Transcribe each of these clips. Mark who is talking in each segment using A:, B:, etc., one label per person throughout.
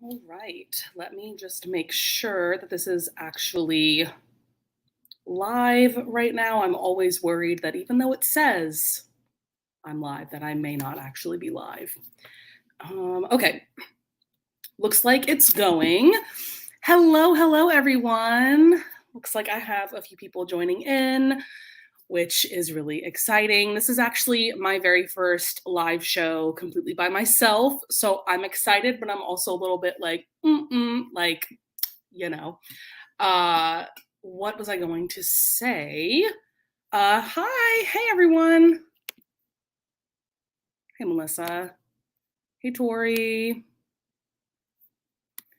A: All right, let me just make sure that this is actually live right now. I'm always worried that even though it says I'm live, that I may not actually be live. Okay, looks like it's going. Hello, everyone. Looks like I have a few people joining in, which is really exciting. This is actually my very first live show completely by myself. So I'm excited, but I'm also a little bit like, like, you know. Uh, what was I going to say? Hi, hey everyone. Hey Melissa. Hey Tori.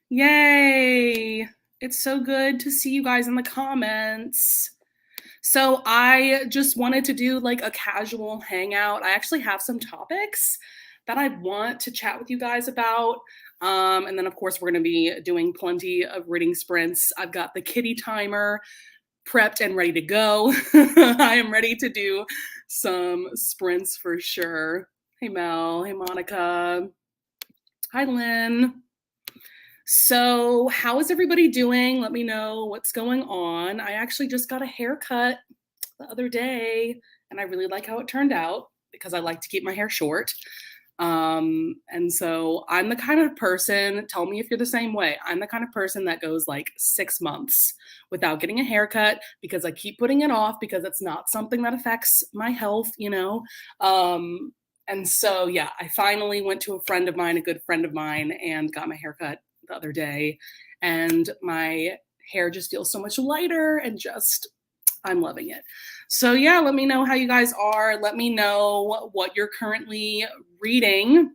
A: Yay! It's so good to see you guys in the comments. So I just wanted to do like a casual hangout. I actually have some topics that I want to chat with you guys about. And then of course we're going to be doing plenty of reading sprints. I've got the kitty timer prepped and ready to go. I am ready to do some sprints for sure. Hey Mel, hey Monica, hi Lynn. So how is everybody doing? Let me know what's going on. I actually just got a haircut the other day and I really like how it turned out because I like to keep my hair short. And so I'm the kind of person, tell me if you're the same way. I'm the kind of person that goes like 6 months without getting a haircut because I keep putting it off because it's not something that affects my health, you know? And so, yeah, I finally went to a friend of mine, a good friend of mine, and got my haircut the other day. And my hair just feels so much lighter and just, I'm loving it. So yeah, let me know how you guys are. Let me know what you're currently reading.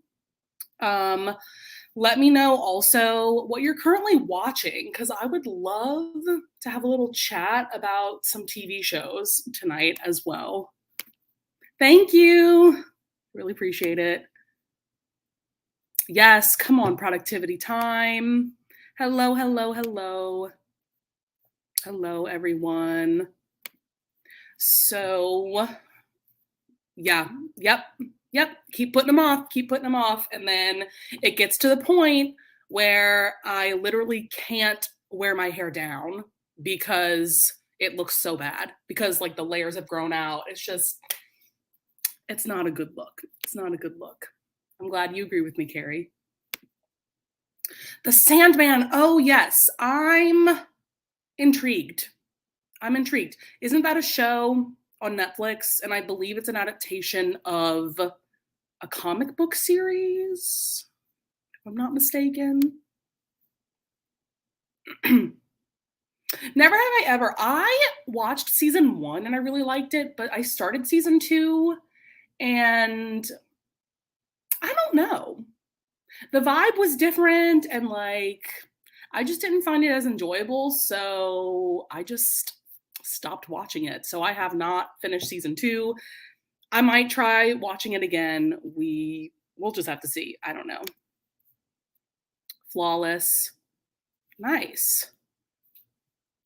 A: Let me know also what you're currently watching because I would love to have a little chat about some TV shows tonight as well. Thank you. Really appreciate it. Yes, come on, productivity time. Hello, hello, hello. Hello, everyone. So, yeah, yep. Keep putting them off. And then it gets to the point where I literally can't wear my hair down because it looks so bad because like the layers have grown out. It's not a good look. It's not a good look. I'm glad you agree with me, Carrie. The Sandman. Oh, yes. I'm intrigued. Isn't that a show on Netflix? And I believe it's an adaptation of a comic book series, if I'm not mistaken. Never have I ever. I watched season 1 and I really liked it, but I started season 2 and I don't know. The vibe was different and like I just didn't find it as enjoyable, so I just stopped watching it. So I have not finished season 2. I might try watching it again. We'll just have to see. I don't know. Flawless. Nice.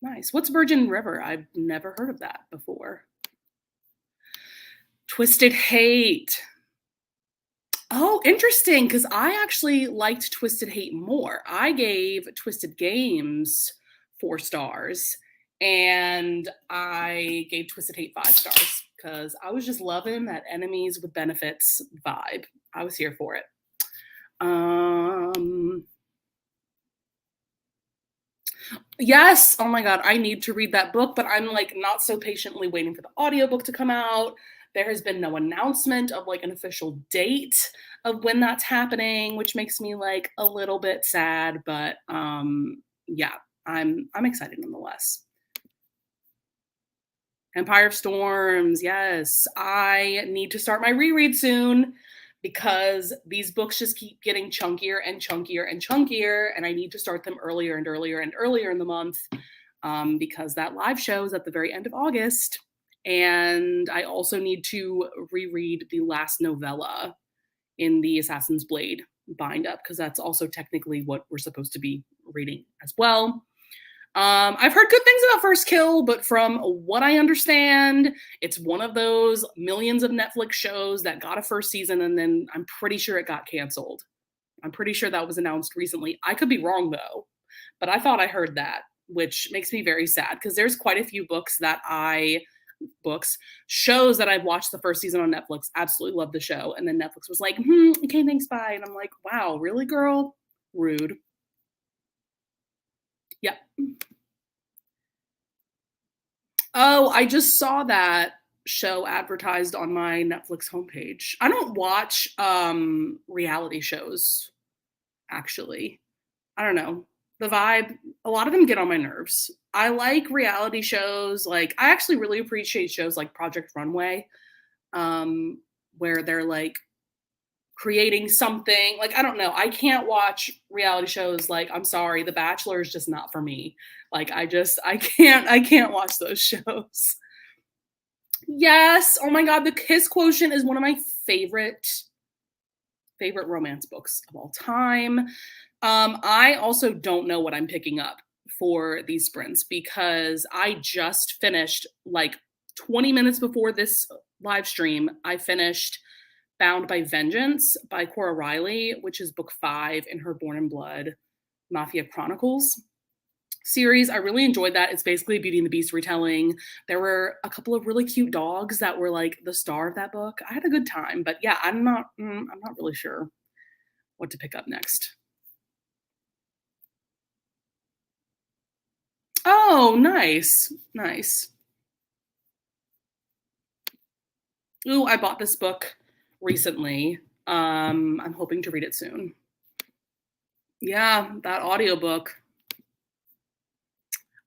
A: Nice. What's Virgin River? I've never heard of that before. Twisted Hate. Oh, interesting, because I actually liked Twisted Hate more. I gave Twisted Games 4 stars, and I gave Twisted Hate 5 stars because I was just loving that enemies with benefits vibe. I was here for it. Yes, oh my god, I need to read that book, but I'm like not so patiently waiting for the audiobook to come out. There has been no announcement of like an official date of when that's happening, which makes me like a little bit sad, but yeah, I'm excited nonetheless. Empire of Storms, yes. I need to start my reread soon because these books just keep getting chunkier and chunkier and chunkier, and I need to start them earlier and earlier and earlier in the month because that live show is at the very end of August. And I also need to reread the last novella in the Assassin's Blade bind up because that's also technically what we're supposed to be reading as well. I've heard good things about First Kill, but from what I understand, it's one of those millions of Netflix shows that got a first season and then I'm pretty sure it got canceled. I'm pretty sure that was announced recently. I could be wrong though, but I thought I heard that, which makes me very sad because there's quite a few books, shows that I've watched the first season on Netflix, absolutely love the show. And then Netflix was like, okay, thanks, bye. And I'm like, wow, really, girl? Rude. Yep. Oh, I just saw that show advertised on my Netflix homepage. I don't watch reality shows, actually. I don't know. The vibe, a lot of them get on my nerves. I like reality shows. Like, I actually really appreciate shows like Project Runway, um, where they're like creating something. Like, I don't know. I can't watch reality shows. Like, I'm sorry, The Bachelor is just not for me. Like, I can't watch those shows. Yes. Oh my God. The Kiss Quotient is one of my favorite romance books of all time. I also don't know what I'm picking up for these sprints because I just finished like 20 minutes before this live stream. I finished Bound by Vengeance by Cora Riley, which is book 5 in her Born in Blood Mafia Chronicles series. I really enjoyed that. It's basically a Beauty and the Beast retelling. There were a couple of really cute dogs that were like the star of that book. I had a good time, but yeah, I'm not really sure what to pick up next. Oh, nice. Nice. Ooh, I bought this book recently. I'm hoping to read it soon. Yeah, that audiobook.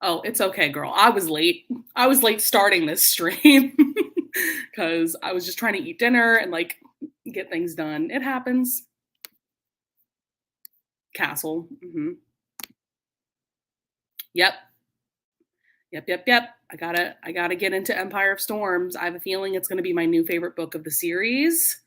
A: Oh, it's okay, girl. I was late. I was late starting this stream because I was just trying to eat dinner and like get things done. It happens. Castle. Yep. Yep. I gotta get into Empire of Storms. I have a feeling it's gonna be my new favorite book of the series.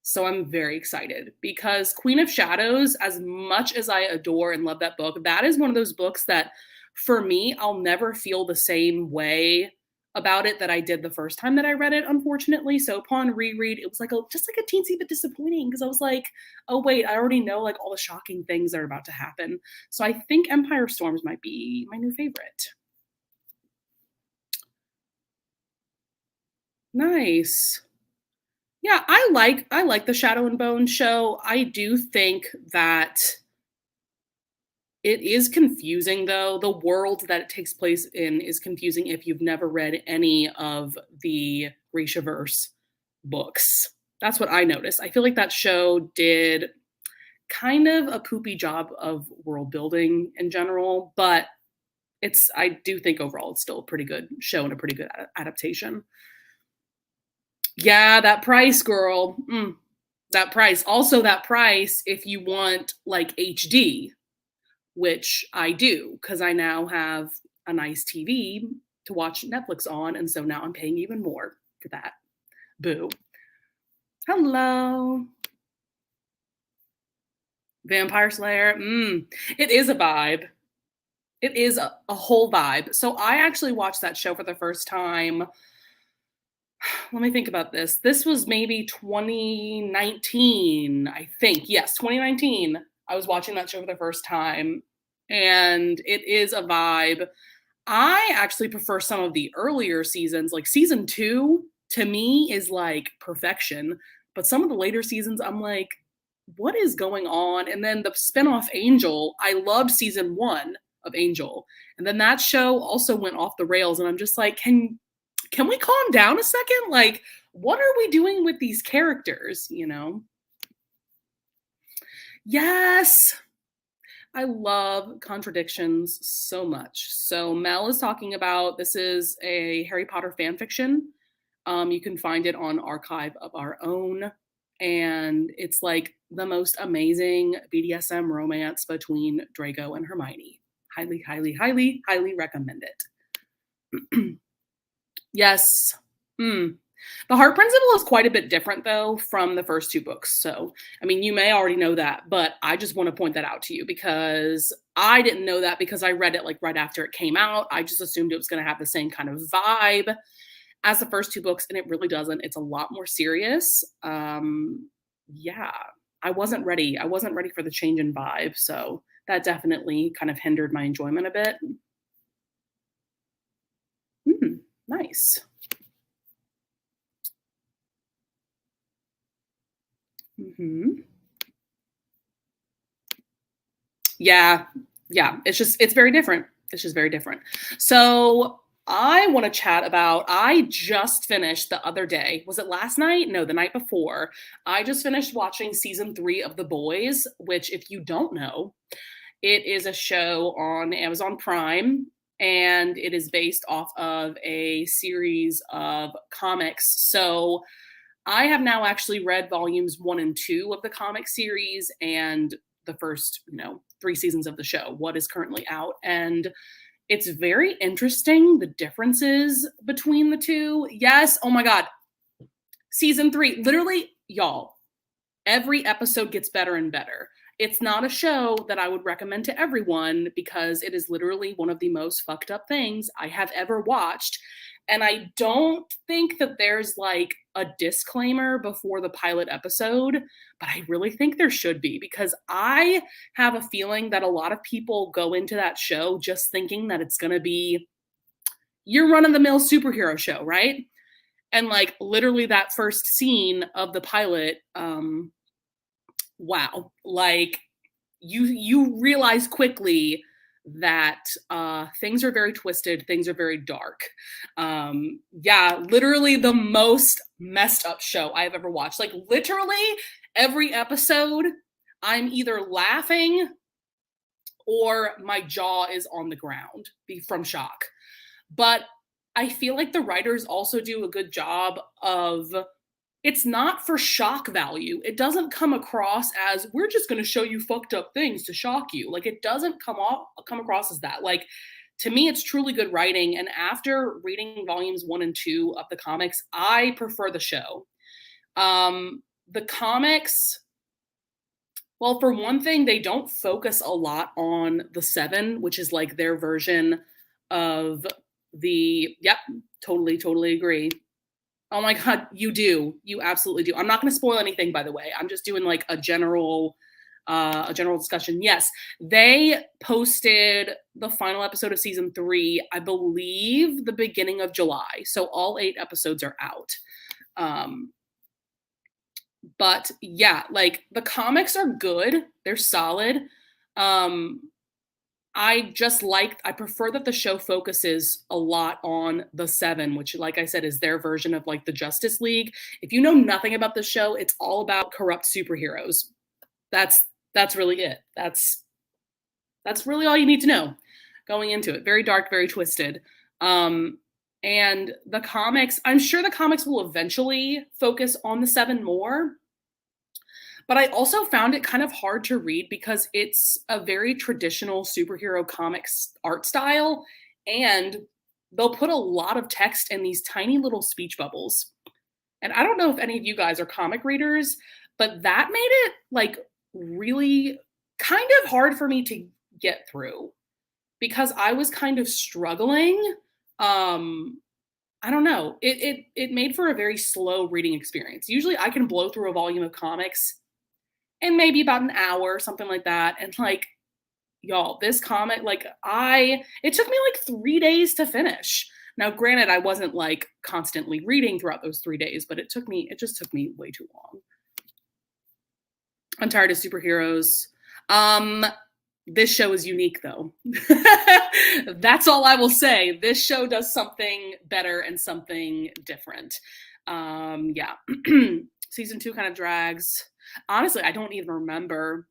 A: So I'm very excited because Queen of Shadows, as much as I adore and love that book, that is one of those books that for me, I'll never feel the same way about it that I did the first time that I read it, unfortunately. So upon reread, it was like just like a teensy bit disappointing because I was like, oh wait, I already know like all the shocking things that are about to happen. So I think Empire of Storms might be my new favorite. Nice. Yeah, I like the Shadow and Bone show. I do think that it is confusing though. The world that it takes place in is confusing if you've never read any of the Grishaverse books. That's what I noticed. I feel like that show did kind of a poopy job of world building in general, but I do think overall it's still a pretty good show and a pretty good adaptation. Yeah, that price, girl. That price. Also, that price if you want like HD, which I do because I now have a nice TV to watch Netflix on. And so now I'm paying even more for that. Boo. Hello. Vampire Slayer. It is a vibe. It is a whole vibe. So I actually watched that show for the first time. Let me think about this. This was maybe 2019, I think. Yes, 2019. I was watching that show for the first time, and it is a vibe. I actually prefer some of the earlier seasons. Like season 2 to me is like perfection, but some of the later seasons I'm like, what is going on? And then the spinoff Angel, I loved season 1 of Angel. And then that show also went off the rails and I'm just like, can we calm down a second? Like, what are we doing with these characters, you know? Yes. I love contradictions so much. So Mel is talking about this is a Harry Potter fan fiction. You can find it on Archive of Our Own. And it's like the most amazing BDSM romance between Draco and Hermione. Highly, highly, highly, highly recommend it. Yes. Mm. The Heart Principle is quite a bit different, though, from the first 2 books. So, I mean, you may already know that, but I just want to point that out to you because I didn't know that because I read it like right after it came out. I just assumed it was going to have the same kind of vibe as the first 2 books, and it really doesn't. It's a lot more serious. Yeah. I wasn't ready. I wasn't ready for the change in vibe, so that definitely kind of hindered my enjoyment a bit. Mm, nice. Mhm. Yeah. Yeah, it's very different. It's just very different. So, I wanna chat about I just finished the other day. Was it last night? No, the night before. I just finished watching season 3 of The Boys, which if you don't know, it is a show on Amazon Prime, and it is based off of a series of comics. So, I have now actually read volumes 1 and 2 of the comic series and the first, 3 seasons of the show, what is currently out, and it's very interesting, the differences between the 2. Yes, oh my god, season 3, literally, y'all, every episode gets better and better. It's not a show that I would recommend to everyone because it is literally one of the most fucked up things I have ever watched. And I don't think that there's like a disclaimer before the pilot episode, but I really think there should be because I have a feeling that a lot of people go into that show just thinking that it's going to be your run of the mill superhero show, right? And like literally that first scene of the pilot, wow, like you realize quickly that things are very twisted, things are very dark. Yeah, literally the most messed up show I have ever watched. Like literally every episode, I'm either laughing or my jaw is on the ground from shock. But I feel like the writers also do a good job of it's not for shock value. It doesn't come across as we're just going to show you fucked up things to shock you. Like it doesn't come across as that. Like to me it's truly good writing and after reading volumes 1 and 2 of the comics, I prefer the show. The comics, well, for one thing, they don't focus a lot on the 7, which is like their version of yep, totally agree. Oh my god, you do. You absolutely do. I'm not going to spoil anything, by the way. I'm just doing like a general discussion. Yes, they posted the final episode of season 3, I believe, the beginning of July. So all 8 episodes are out. But yeah, like the comics are good. They're solid. Um, I prefer that the show focuses a lot on the 7, which like I said is their version of like the Justice League. If you know nothing about the show, it's all about corrupt superheroes. That's that's really it. That's really all you need to know going into it. Very dark, very twisted. Um and the comics, I'm sure the comics will eventually focus on the 7 more. But I also found it kind of hard to read because it's a very traditional superhero comics art style, and they'll put a lot of text in these tiny little speech bubbles. And I don't know if any of you guys are comic readers, but that made it like really kind of hard for me to get through because I was kind of struggling. Um, I don't know. It made for a very slow reading experience. Usually I can blow through a volume of comics in maybe about an hour, something like that. And like, y'all, this comic, like it took me like 3 days to finish. Now, granted, I wasn't like constantly reading throughout those 3 days, but it just took me way too long. I'm tired of superheroes. Um, this show is unique though. That's all I will say. This show does something better and something different. Yeah. Season 2 kind of drags. Honestly, I don't even remember.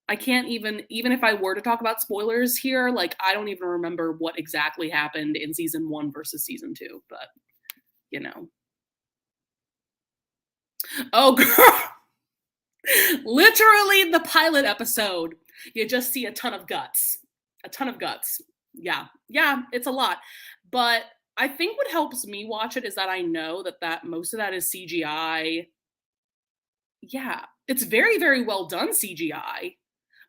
A: I can't even if I were to talk about spoilers here, like I don't even remember what exactly happened in season 1 versus season 2, but you know. Oh girl. Literally the pilot episode. You just see a ton of guts. A ton of guts. Yeah. Yeah, it's a lot. But I think what helps me watch it is that I know that most of that is CGI. Yeah, it's very, very well done CGI,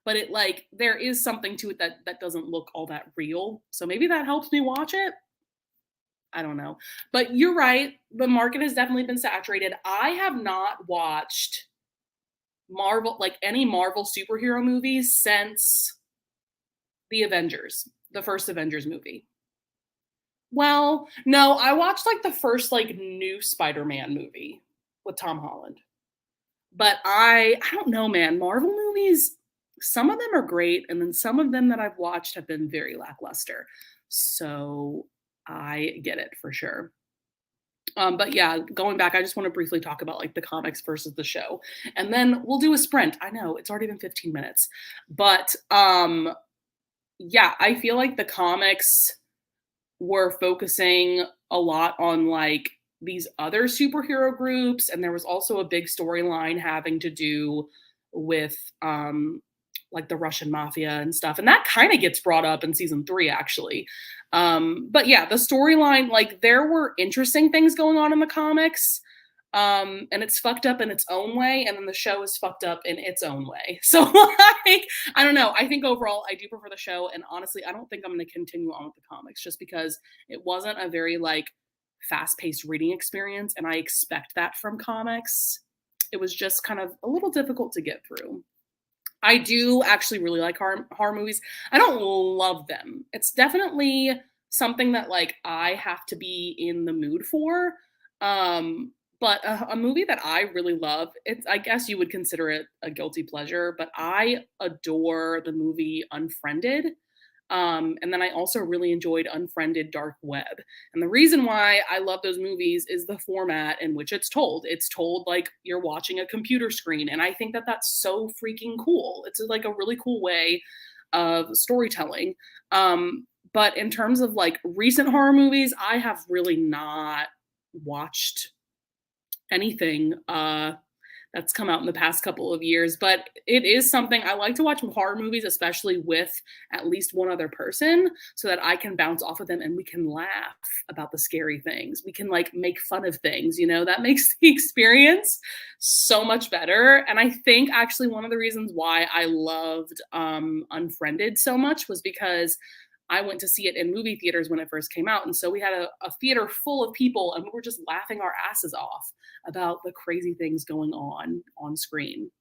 A: but it like there is something to it that doesn't look all that real. So maybe that helps me watch it. I don't know. But you're right. The market has definitely been saturated. I have not watched Marvel, like any Marvel superhero movies since the Avengers, the first Avengers movie. Well, no, I watched like the first like new Spider-Man movie with Tom Holland. But I don't know, man. Marvel movies, some of them are great, and then some of them that I've watched have been very lackluster. So I get it for sure. But yeah, going back, I just want to briefly talk about like the comics versus the show. And then we'll do a sprint. I know it's already been 15 minutes. But yeah, I feel like the comics were focusing a lot on like these other superhero groups, and there was also a big storyline having to do with like the Russian mafia and stuff, and that kind of gets brought up in season 3 actually. But yeah, the storyline, like there were interesting things going on in the comics, and it's fucked up in its own way, and then the show is fucked up in its own way. So like I don't know. I think overall I do prefer the show, and honestly, I don't think I'm going to continue on with the comics just because it wasn't a very like fast-paced reading experience, and I expect that from comics. It was just kind of a little difficult to get through. I do actually really like horror movies. I don't love them. It's definitely something that like I have to be in the mood for. But a movie that I really love, it's I guess you would consider it a guilty pleasure, but I adore the movie Unfriended. And then I also really enjoyed Unfriended Dark Web. And the reason why I love those movies is the format in which it's told. It's told like you're watching a computer screen. And I think that that's so freaking cool. It's like a really cool way of storytelling. But in terms of like recent horror movies, I have really not watched anything that's come out in the past couple of years, but it is something I like to watch horror movies, especially with at least one other person, so that I can bounce off of them and we can laugh about the scary things. We can like make fun of things, you know, that makes the experience so much better. And I think actually one of the reasons why I loved Unfriended so much was because I went to see it in movie theaters when it first came out. And so we had a theater full of people and we were just laughing our asses off about the crazy things going on screen.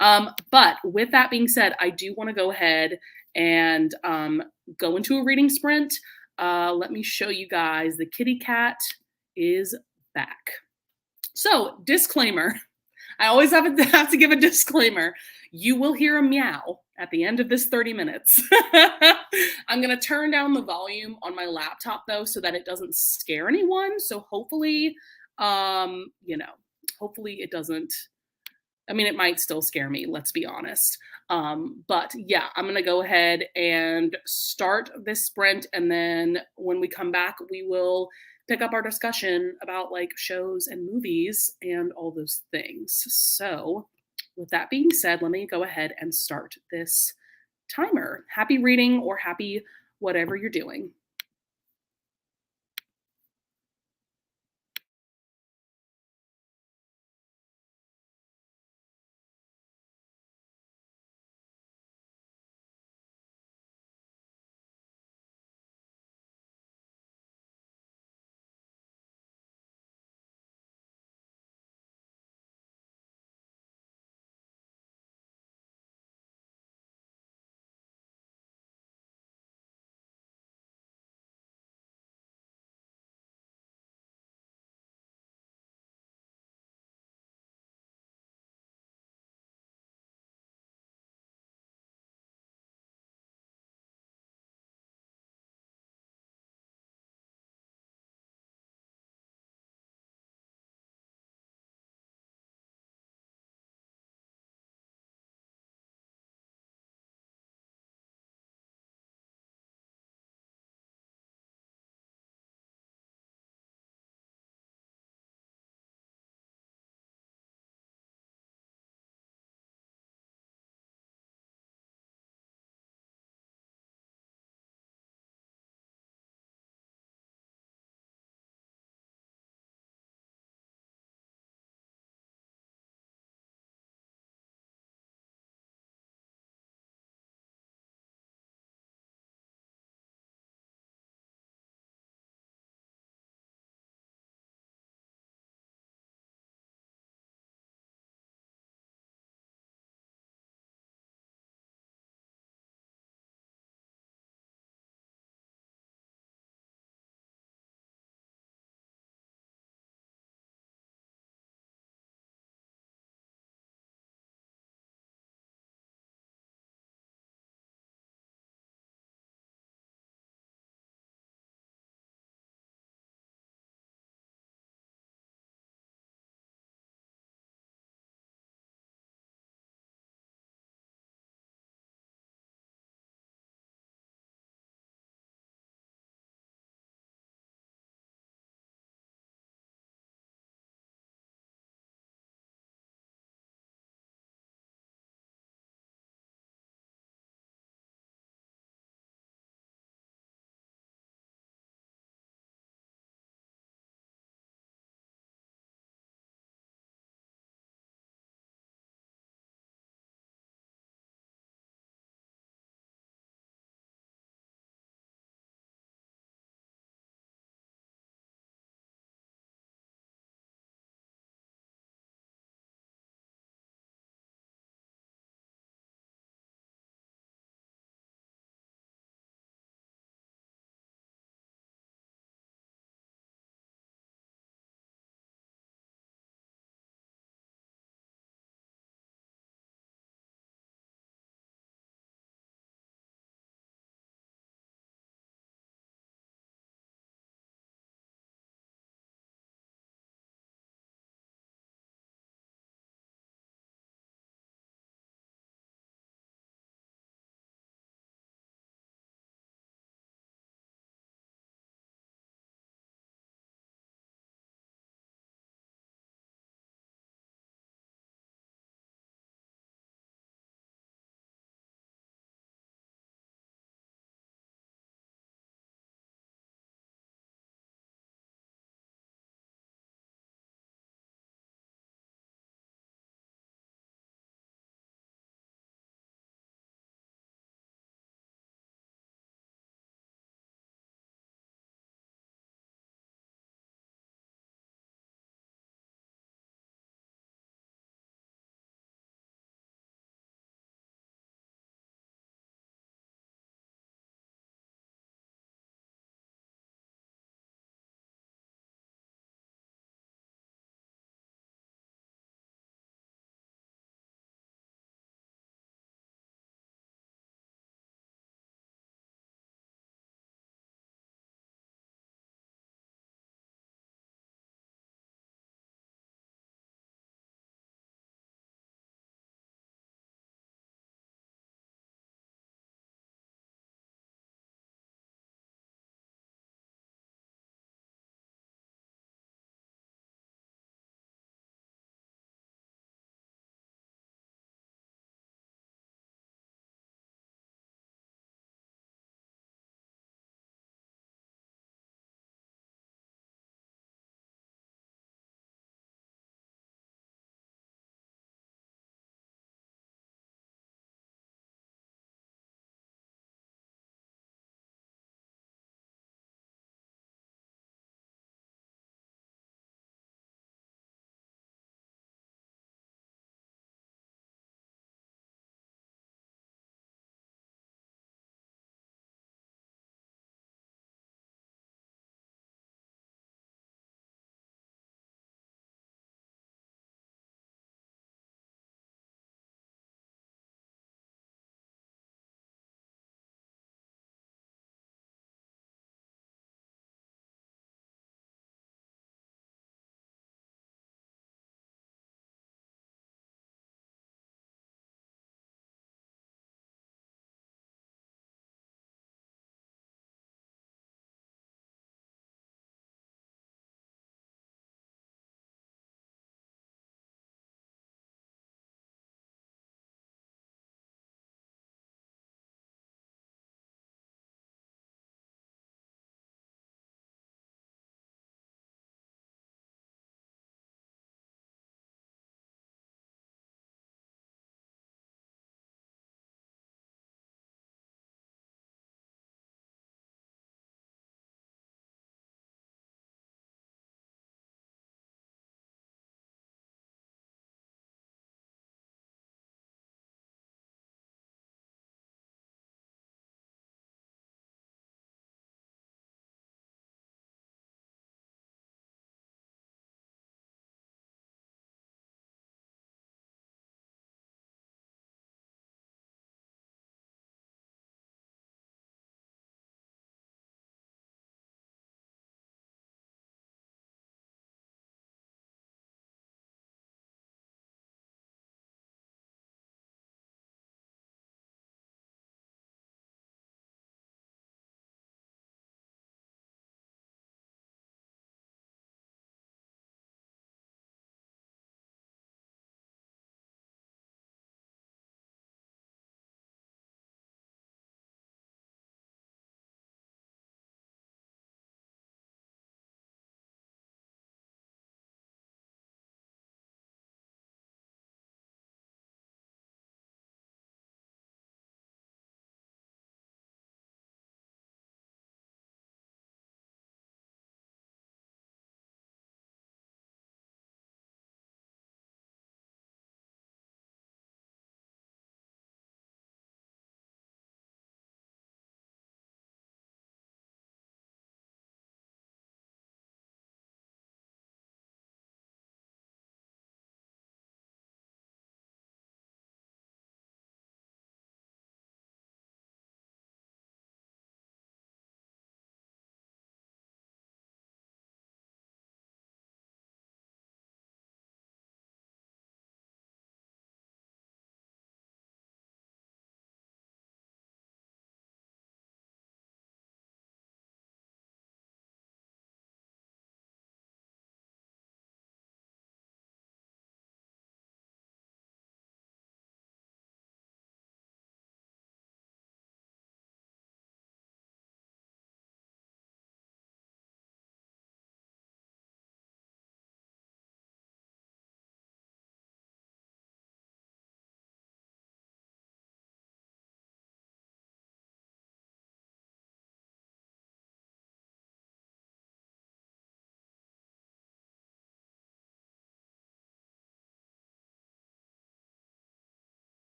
A: But with that being said, I do want to go ahead and go into a reading sprint. Let me show you guys. The kitty cat is back. So, disclaimer. I always have to give a disclaimer. You will hear a meow at the end of this 30 minutes. I'm going to turn down the volume on my laptop though so that it doesn't scare anyone. So hopefully, you know, hopefully it doesn't. I mean, it might still scare me, let's be honest. But yeah, I'm going to go ahead and start this sprint. And then when we come back, we will pick up our discussion about like shows and movies and all those things. So with that being said, let me go ahead and start this timer. Happy reading or happy whatever you're doing.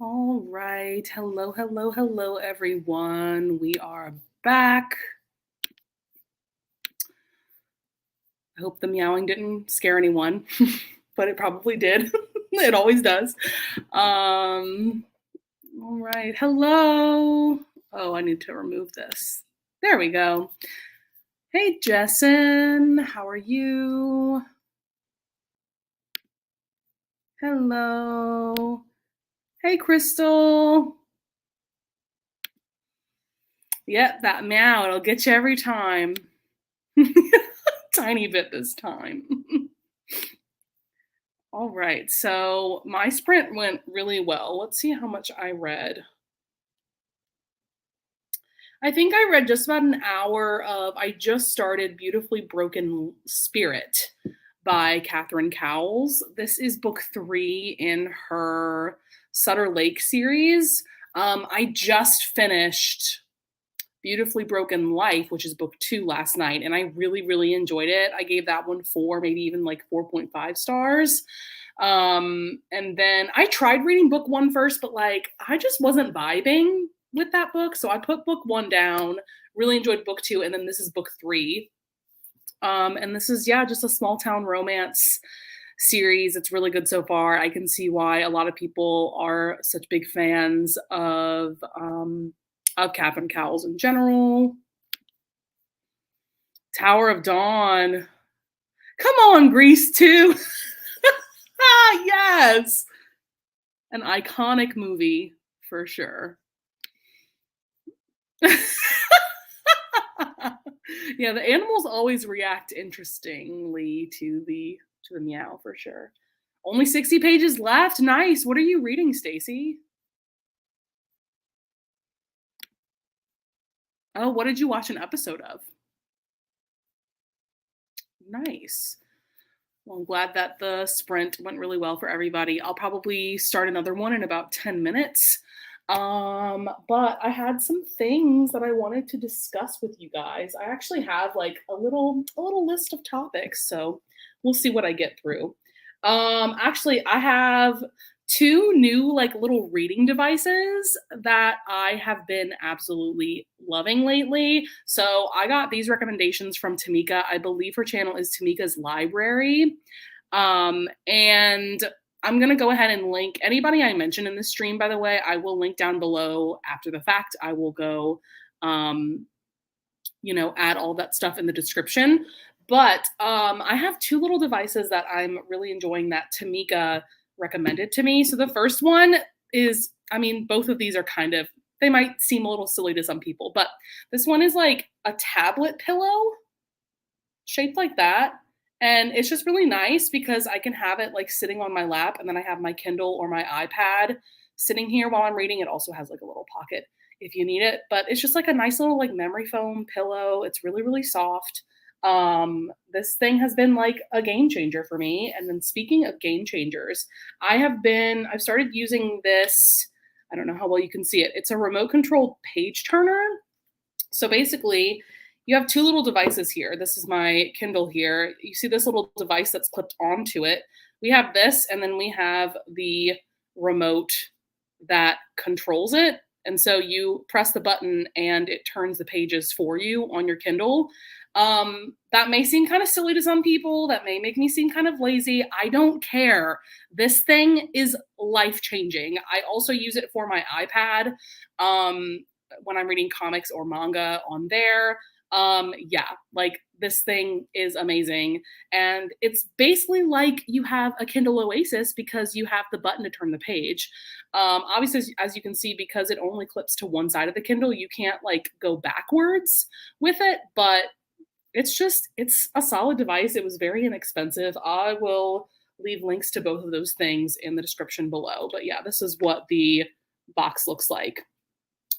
A: All right. Hello, hello, hello, everyone. We are back. I hope the meowing didn't scare anyone, but it probably did. It always does. All right. Hello. Oh, I need to remove this. There we go. Hey, Jessen. How are you? Hello. Hey, Crystal. Yep, that meow. It'll get you every time. Tiny bit this time. All right, so my sprint went really well. Let's see how much I read. I think I read just about an hour of, I just started Beautifully Broken Spirit by Catherine Cowles. This is book 3 in her Sutter Lake series. I just finished Beautifully Broken Life, which is book 2 last night, and I really, really enjoyed it. I gave that one 4, maybe even like 4.5 stars. And then I tried reading book 1 first, but like I just wasn't vibing with that book. So I put book 1 down, really enjoyed book 2, and then this is book 3. And this is, yeah, just a small town romance series. It's really good so far. I can see why a lot of people are such big fans of Catherine Cowles in general. Tower of Dawn. Come on, Grease 2. Ah, yes. An iconic movie for sure. Yeah, the animals always react interestingly to the meow for sure. Only 60 pages left. Nice. What are you reading, Stacy? Oh, what did you watch an episode of? Nice. Well, I'm glad that the sprint went really well for everybody. I'll probably start another one in about 10 minutes. But I had some things that I wanted to discuss with you guys. I actually have like a little list of topics, so we'll see what I get through. Actually, I have 2 new like little reading devices that I have been absolutely loving lately. So I got these recommendations from Tamika. I believe her channel is Tamika's Library. And I'm going to go ahead and link anybody I mention in this stream, by the way, I will link down below after the fact. I will go, add all that stuff in the description. But I have 2 little devices that I'm really enjoying that Tamika recommended to me. So the first one is, I mean, both of these are kind of, they might seem a little silly to some people, but this one is like a tablet pillow shaped like that. And it's just really nice because I can have it like sitting on my lap, and then I have my Kindle or my iPad sitting here while I'm reading. It also has like a little pocket if you need it, but it's just like a nice little like memory foam pillow. It's really, really soft. This thing has been like a game changer for me. And then speaking of game changers, I've started using this. I don't know how well you can see it. It's a remote controlled page turner. So basically, you have 2 little devices here. This is my Kindle here. You see this little device that's clipped onto it. We have this, and then we have the remote that controls it. And so you press the button and it turns the pages for you on your Kindle. That may seem kind of silly to some people. That may make me seem kind of lazy. I don't care. This thing is life changing. I also use it for my iPad when I'm reading comics or manga on there. Yeah, like this thing is amazing. And it's basically like you have a Kindle Oasis because you have the button to turn the page. Obviously, as you can see, because it only clips to one side of the Kindle, you can't like go backwards with it, but it's a solid device. It was very inexpensive. I will leave links to both of those things in the description below. But yeah, this is what the box looks like.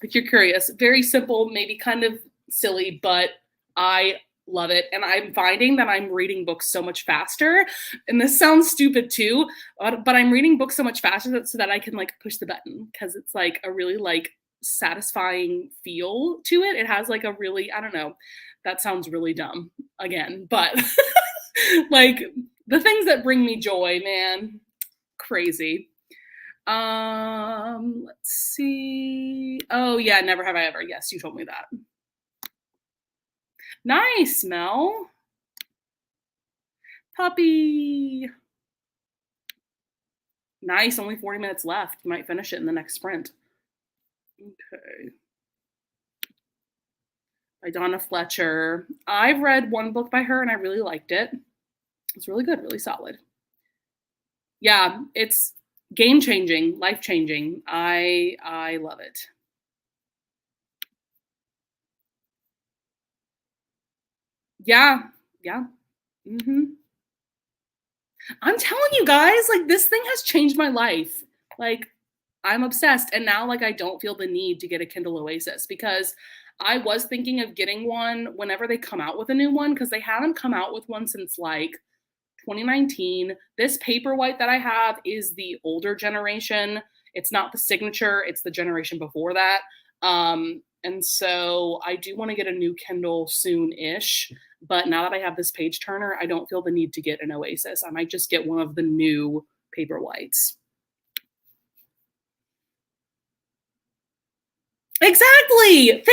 A: If you're curious, very simple, maybe kind of silly, but I love it. And I'm finding that I'm reading books so much faster. And this sounds stupid too, but I'm reading books so much faster so that I can like push the button because it's like a really like satisfying feel to it. It has like a really, I don't know, that sounds really dumb again, but like the things that bring me joy, man, crazy. Let's see. Oh yeah, Never Have I Ever. Yes, you told me that. Nice, Mel. Puppy. Nice, only 40 minutes left. You might finish it in the next sprint. Okay. By Donna Fletcher. I've read one book by her and I really liked it. It's really good, really solid. Yeah, it's game changing, life changing. I love it. Yeah, yeah. I'm telling you guys, like this thing has changed my life. Like I'm obsessed, and now like I don't feel the need to get a Kindle Oasis because I was thinking of getting one whenever they come out with a new one because they haven't come out with one since like 2019. This Paperwhite that I have is the older generation. It's not the signature, it's the generation before that. And so I do want to get a new Kindle soon-ish. But now that I have this page turner, I don't feel the need to get an Oasis. I might just get one of the new Paperwhites. Exactly.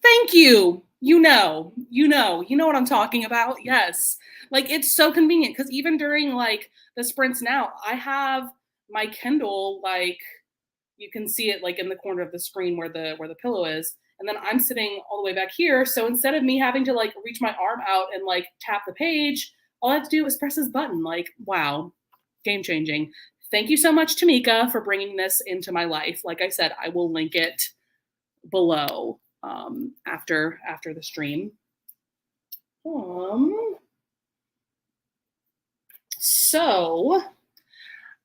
A: Thank you. You know what I'm talking about. Yes. Like it's so convenient because even during like the sprints now, I have my Kindle like you can see it like in the corner of the screen where the pillow is, and then I'm sitting all the way back here. So instead of me having to like reach my arm out and like tap the page, all I have to do is press this button. Like wow, game changing. Thank you so much, Tamika, for bringing this into my life. Like I said, I will link it below after the stream. So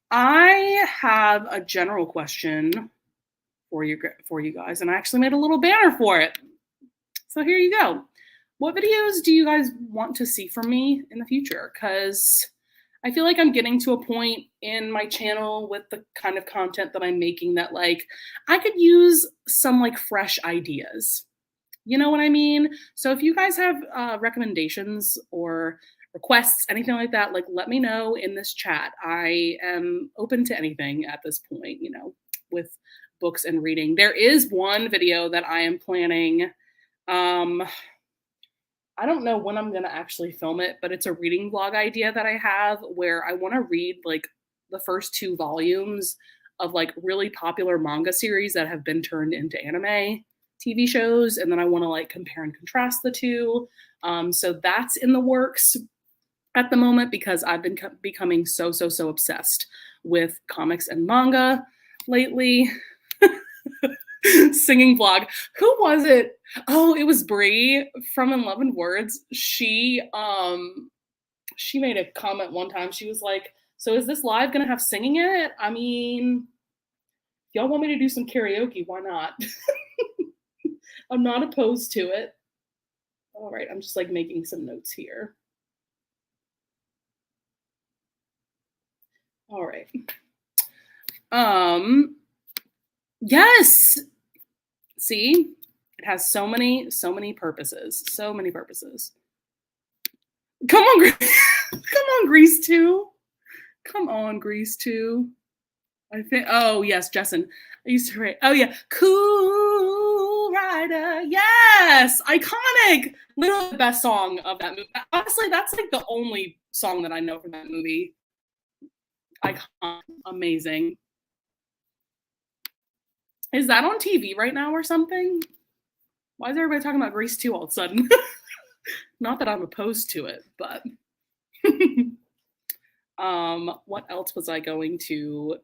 A: I have a general question for you guys, and I actually made a little banner for it. So here you go. What videos do you guys want to see from me in the future? Because I feel like I'm getting to a point in my channel with the kind of content that I'm making that like I could use some like fresh ideas. You know what I mean? So if you guys have recommendations or requests, anything like that, like let me know in this chat. I am open to anything at this point, you know, with books and reading. There is one video that I am planning. I don't know when I'm going to actually film it, but it's a reading vlog idea that I have where I want to read like the first 2 volumes of like really popular manga series that have been turned into anime TV shows. And then I want to like compare and contrast the two. So that's in the works at the moment because I've been becoming so obsessed with comics and manga lately. Singing vlog. Who was it? Oh, it was Bree from In Love and Words. She made a comment one time. She was like, "So is this live gonna have singing in it? I mean, if y'all want me to do some karaoke, why not?" I'm not opposed to it. All right, I'm just like making some notes here. All right. Yes. See, it has so many purposes. So many purposes. Come on, Grease. Come on, Grease 2. Come on, Grease 2. I think, oh, yes, Jessen. I used to write, oh, yeah. Cool Rider. Yes, iconic. Literally the best song of that movie. Honestly, that's like the only song that I know from that movie. Iconic. Amazing. Is that on TV right now or something? Why is everybody talking about Grease 2 all of a sudden? Not that I'm opposed to it, but what else was I going to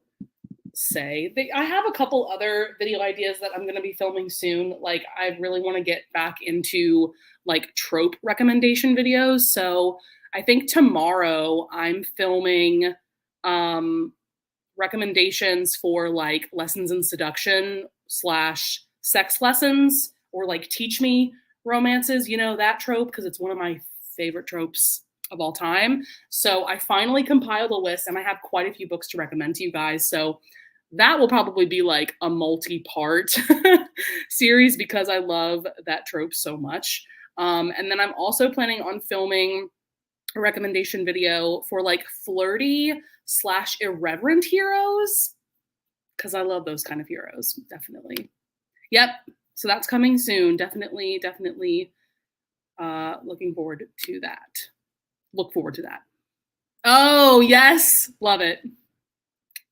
A: say? I have a couple other video ideas that I'm going to be filming soon. Like I really want to get back into like trope recommendation videos. So I think tomorrow I'm filming recommendations for like lessons in seduction / sex lessons or like teach me romances, you know, that trope, because it's one of my favorite tropes of all time. So I finally compiled a list and I have quite a few books to recommend to you guys. So that will probably be like a multi-part series because I love that trope so much. And then I'm also planning on filming a recommendation video for like flirty / irreverent heroes. because I love those kind of heroes, definitely. Yep. So that's coming soon. Definitely, definitely looking forward to that. Look forward to that. Oh, yes. Love it.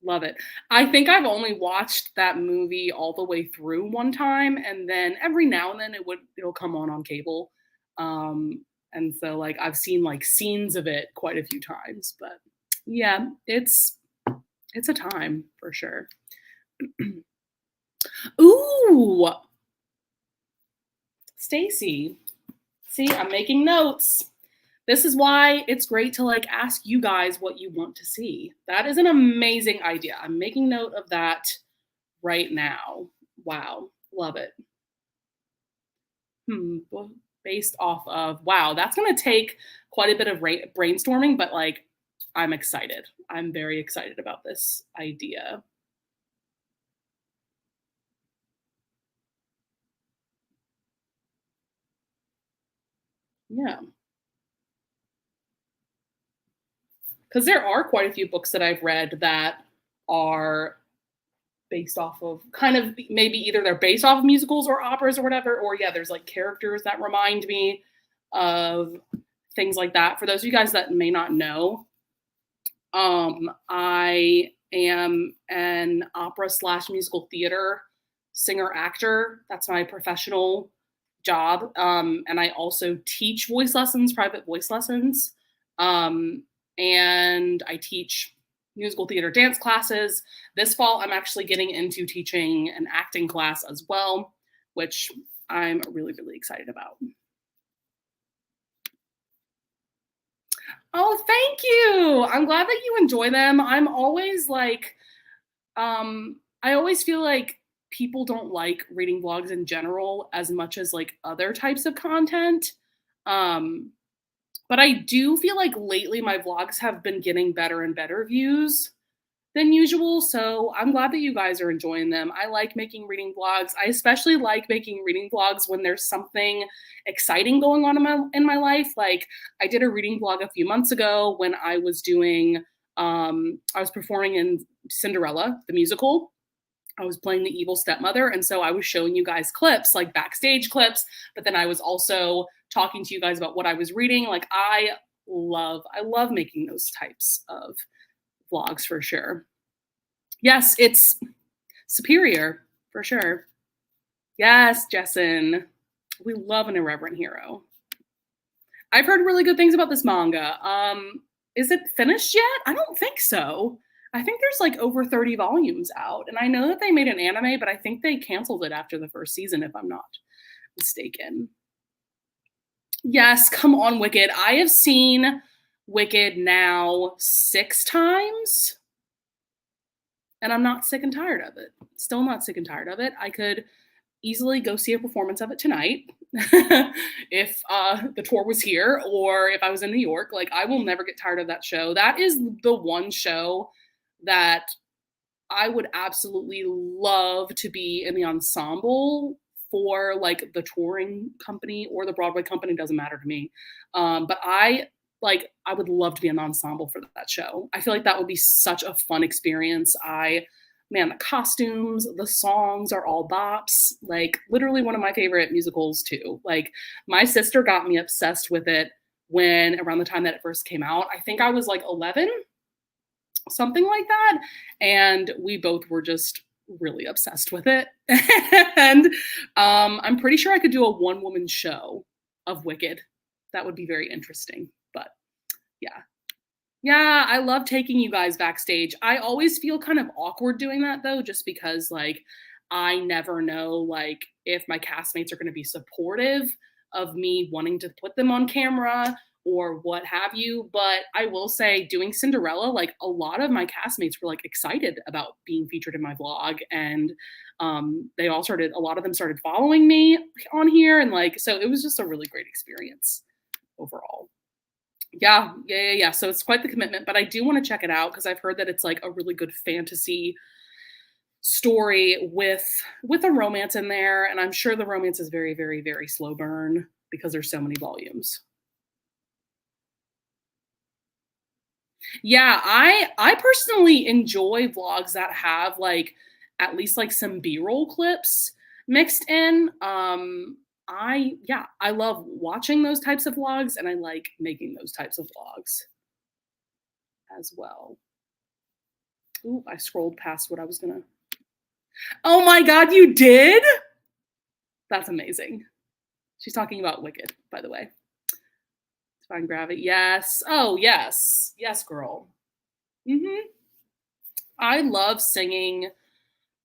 A: Love it. I think I've only watched that movie all the way through one time, and then every now and then it'll come on cable. Um, and so like I've seen like scenes of it quite a few times, but yeah, it's a time for sure. Ooh, Stacy. See, I'm making notes. This is why it's great to like ask you guys what you want to see. That is an amazing idea. I'm making note of that right now. Wow, love it. Based off of, wow, that's going to take quite a bit of brainstorming, but like I'm excited. I'm very excited about this idea. Yeah. Because there are quite a few books that I've read that are based off of kind of maybe either they're based off of musicals or operas or whatever, or yeah, there's like characters that remind me of things like that. For those of you guys that may not know, I am an opera slash musical theater singer actor. That's my professional job. And I also teach voice lessons, private voice lessons. Um, and I teach musical theater dance classes. This fall, I'm actually getting into teaching an acting class as well, which I'm really, really excited about. Oh, thank you. I'm glad that you enjoy them. I'm always like, I always feel like people don't like reading blogs in general as much as like other types of content. Um, but I do feel like lately my vlogs have been getting better and better views than usual. So I'm glad that you guys are enjoying them. I like making reading vlogs. I especially like making reading vlogs when there's something exciting going on in my life. Like I did a reading vlog a few months ago when I was doing I was performing in Cinderella, the musical. I was playing the evil stepmother. And so I was showing you guys clips, like backstage clips, but then I was also talking to you guys about what I was reading. Like I love making those types of vlogs for sure. Yes, it's superior for sure. Yes, Jessen. We love an irreverent hero. I've heard really good things about this manga. Is it finished yet? I don't think so. I think there's like over 30 volumes out. And I know that they made an anime, but I think they canceled it after the first season, if I'm not mistaken. Yes, come on, Wicked. I have seen Wicked now 6 times. And I'm not sick and tired of it. Still not sick and tired of it. I could easily go see a performance of it tonight if the tour was here or if I was in New York. Like, I will never get tired of that show. That is the one show that I would absolutely love to be in the ensemble for, like the touring company or the Broadway company, doesn't matter to me. But I would love to be an ensemble for that show. I feel like that would be such a fun experience. Man, the costumes, the songs are all bops. Like literally one of my favorite musicals too. Like my sister got me obsessed with it when around the time that it first came out. I think I was like 11, something like that. And we both were just really obsessed with it. And I'm pretty sure I could do a one-woman show of Wicked. That would be very interesting. But yeah. Yeah, I love taking you guys backstage. I always feel kind of awkward doing that though, just because like I never know like if my castmates are going to be supportive of me wanting to put them on camera or what have you. But I will say doing Cinderella, like a lot of my castmates were like excited about being featured in my vlog. And they all started, a lot of them started following me on here. And like, so it was just a really great experience overall. Yeah. So it's quite the commitment, but I do want to check it out because I've heard that it's like a really good fantasy story with a romance in there, and I'm sure the romance is very, very, very slow burn because there's so many volumes. Yeah, I personally enjoy vlogs that have like at least like some B-roll clips mixed in. I love watching those types of vlogs and I like making those types of vlogs as well. Ooh, I scrolled past what I was gonna. Oh my god, you did? That's amazing. She's talking about Wicked, by the way. Define Gravity. Yes. Oh, yes. Yes, girl. I love singing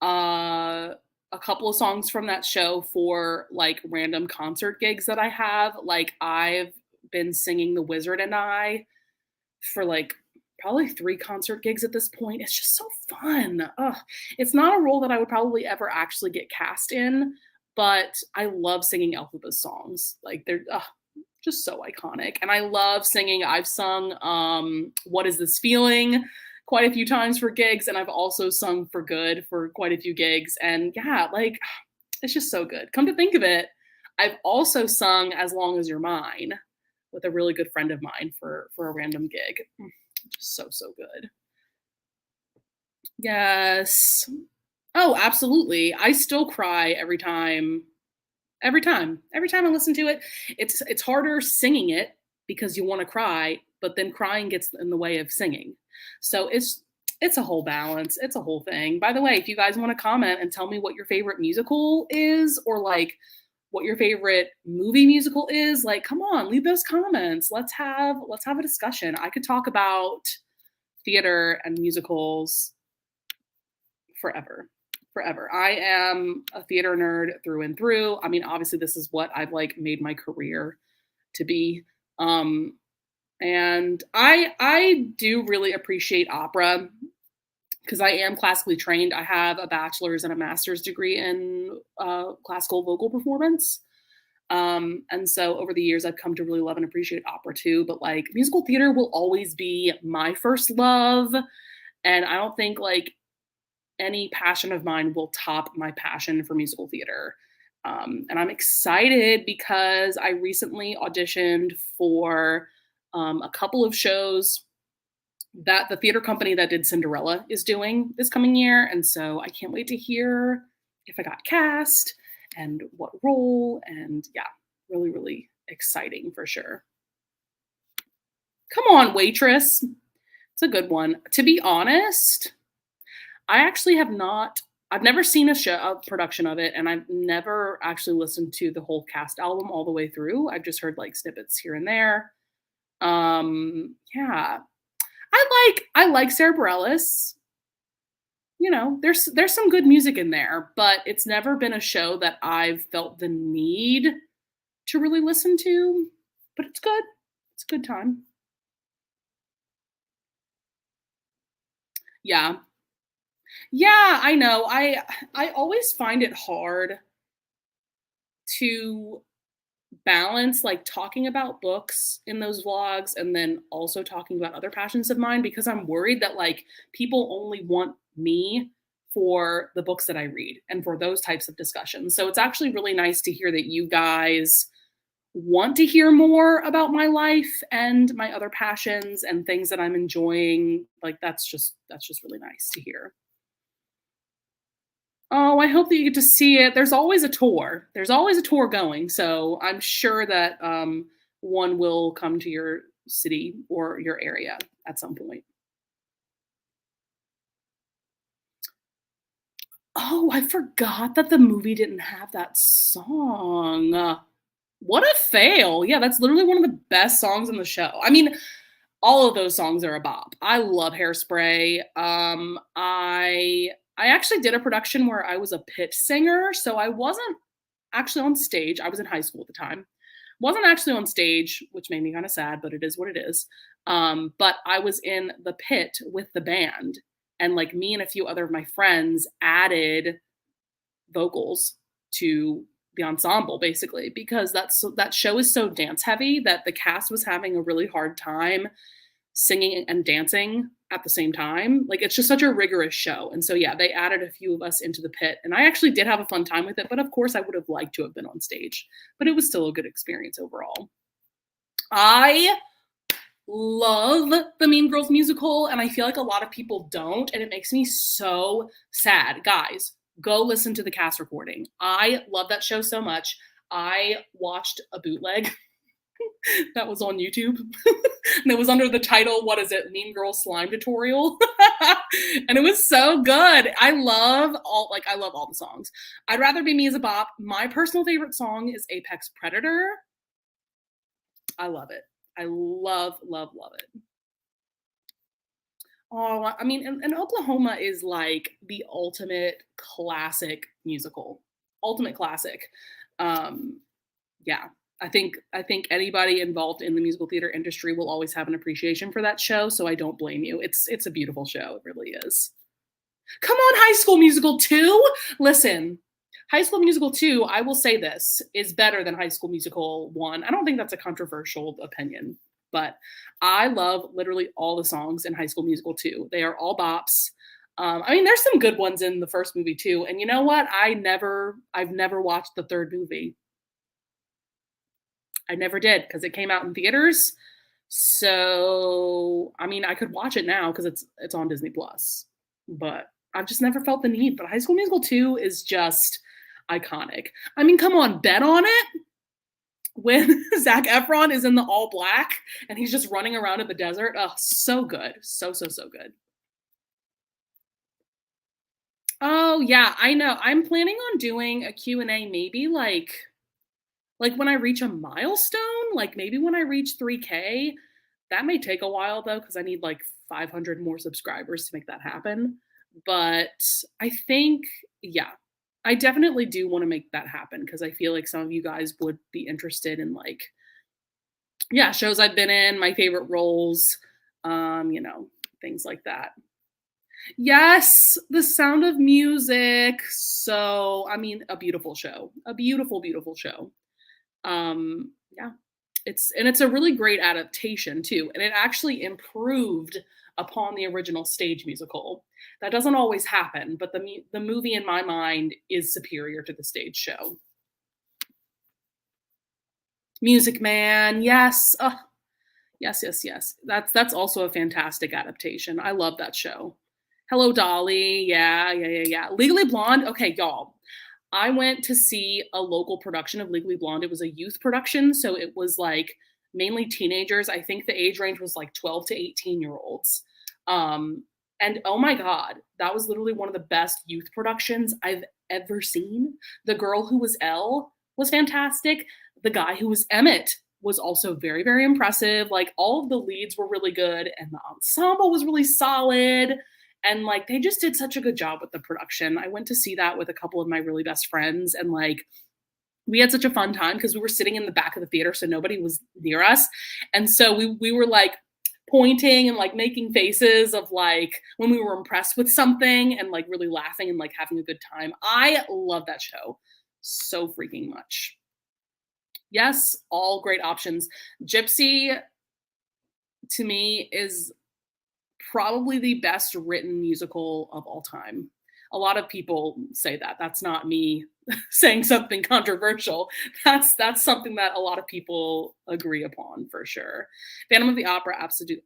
A: a couple of songs from that show for like random concert gigs that I have. Like I've been singing The Wizard and I for like probably 3 concert gigs at this point. It's just so fun. Ugh. It's not a role that I would probably ever actually get cast in, but I love singing Elphaba's songs. Like they're just so iconic. And I love singing. I've sung What Is This Feeling quite a few times for gigs, and I've also sung For Good for quite a few gigs. And yeah, like it's just so good. Come to think of it, I've also sung As Long As You're Mine with a really good friend of mine for a random gig. Just so good. Yes. Oh, absolutely. I still cry every time I listen to it. It's harder singing it because you want to cry, but then crying gets in the way of singing. So it's a whole balance. It's a whole thing. By the way, if you guys want to comment and tell me what your favorite musical is, or like what your favorite movie musical is, like come on, leave those comments. Let's have a discussion. I could talk about theater and musicals forever. Forever. I am a theater nerd through and through. I mean, obviously this is what I've like made my career to be. And I do really appreciate opera because I am classically trained. I have a bachelor's and a master's degree in classical vocal performance. And so over the years, I've come to really love and appreciate opera too. But like musical theater will always be my first love. And I don't think like any passion of mine will top my passion for musical theater. And I'm excited because I recently auditioned for a couple of shows that the theater company that did Cinderella is doing this coming year. And so I can't wait to hear if I got cast and what role. And yeah, really, really exciting for sure. Come on, Waitress. It's a good one. To be honest, I actually I've never seen a production of it, and I've never actually listened to the whole cast album all the way through. I've just heard like snippets here and there. Yeah. I like Sarah Bareilles. You know, there's some good music in there, but it's never been a show that I've felt the need to really listen to. But it's good. It's a good time. Yeah. Yeah, I know. I always find it hard to balance like talking about books in those vlogs and then also talking about other passions of mine because I'm worried that like people only want me for the books that I read and for those types of discussions. So it's actually really nice to hear that you guys want to hear more about my life and my other passions and things that I'm enjoying. Like that's just really nice to hear. Oh, I hope that you get to see it. There's always a tour. There's always a tour going, so I'm sure that one will come to your city or your area at some point. Oh, I forgot that the movie didn't have that song. What a fail. Yeah, that's literally one of the best songs in the show. I mean, all of those songs are a bop. I love Hairspray. I actually did a production where I was a pit singer, so I wasn't actually on stage. I was in high school at the time. Wasn't actually on stage, which made me kind of sad, but it is what it is. But I was in the pit with the band, and like me and a few other of my friends added vocals to the ensemble basically because that show is so dance heavy that the cast was having a really hard time singing and dancing at the same time. Like it's just such a rigorous show. And so yeah, they added a few of us into the pit and I actually did have a fun time with it, but of course I would have liked to have been on stage, but it was still a good experience overall. I love the Mean Girls musical, and I feel like a lot of people don't, and it makes me so sad. Guys, go listen to the cast recording. I love that show so much. I watched a bootleg that was on YouTube. And it was under the title, what is it? Mean Girl Slime Tutorial. And it was so good. I love all the songs. I'd Rather Be Me as a Bop. My personal favorite song is Apex Predator. I love it. I love, love, love it. Oh, I mean, and Oklahoma is like the ultimate classic musical. Ultimate classic. Um, yeah. I think anybody involved in the musical theater industry will always have an appreciation for that show, so I don't blame you. It's a beautiful show. It really is. Come on, High School Musical 2. Listen, High School Musical 2, I will say this, is better than High School Musical 1. I don't think that's a controversial opinion, but I love literally all the songs in High School Musical 2. They are all bops. I mean, there's some good ones in the first movie too. And you know what? I've never watched the third movie. I never did because it came out in theaters. So, I mean, I could watch it now because it's on Disney Plus, but I've just never felt the need. But High School Musical 2 is just iconic. I mean, come on, bet on it when Zac Efron is in the all black and he's just running around in the desert. Oh, so good. So, so, so good. Oh, yeah, I know. I'm planning on doing a Q&A maybe like when I reach a milestone, like maybe when I reach 3K. That may take a while though, because I need like 500 more subscribers to make that happen. But I think, yeah, I definitely do want to make that happen because I feel like some of you guys would be interested in like, yeah, shows I've been in, my favorite roles, you know, things like that. Yes, The Sound of Music. So, I mean, a beautiful show, a beautiful, beautiful show. Yeah, it's a really great adaptation too, and it actually improved upon the original stage musical. That doesn't always happen, but the movie in my mind is superior to the stage show. Music Man, yes, yes, yes, yes. That's also a fantastic adaptation. I love that show. Hello, Dolly. Yeah, yeah, yeah, yeah. Legally Blonde. Okay, y'all. I went to see a local production of Legally Blonde. It was a youth production, so it was like mainly teenagers. I think the age range was like 12 to 18-year-olds. Um, and oh my God, that was literally one of the best youth productions I've ever seen. The girl who was Elle was fantastic. The guy who was Emmett was also very, very impressive. Like all of the leads were really good, and the ensemble was really solid. And like they just did such a good job with the production. I went to see that with a couple of my really best friends, and like we had such a fun time because we were sitting in the back of the theater, so nobody was near us. And so we were like pointing and like making faces of like when we were impressed with something and like really laughing and like having a good time. I love that show so freaking much. Yes, all great options. Gypsy to me is probably the best written musical of all time. A lot of people say that. That's not me saying something controversial. That's something that a lot of people agree upon for sure. Phantom of the Opera,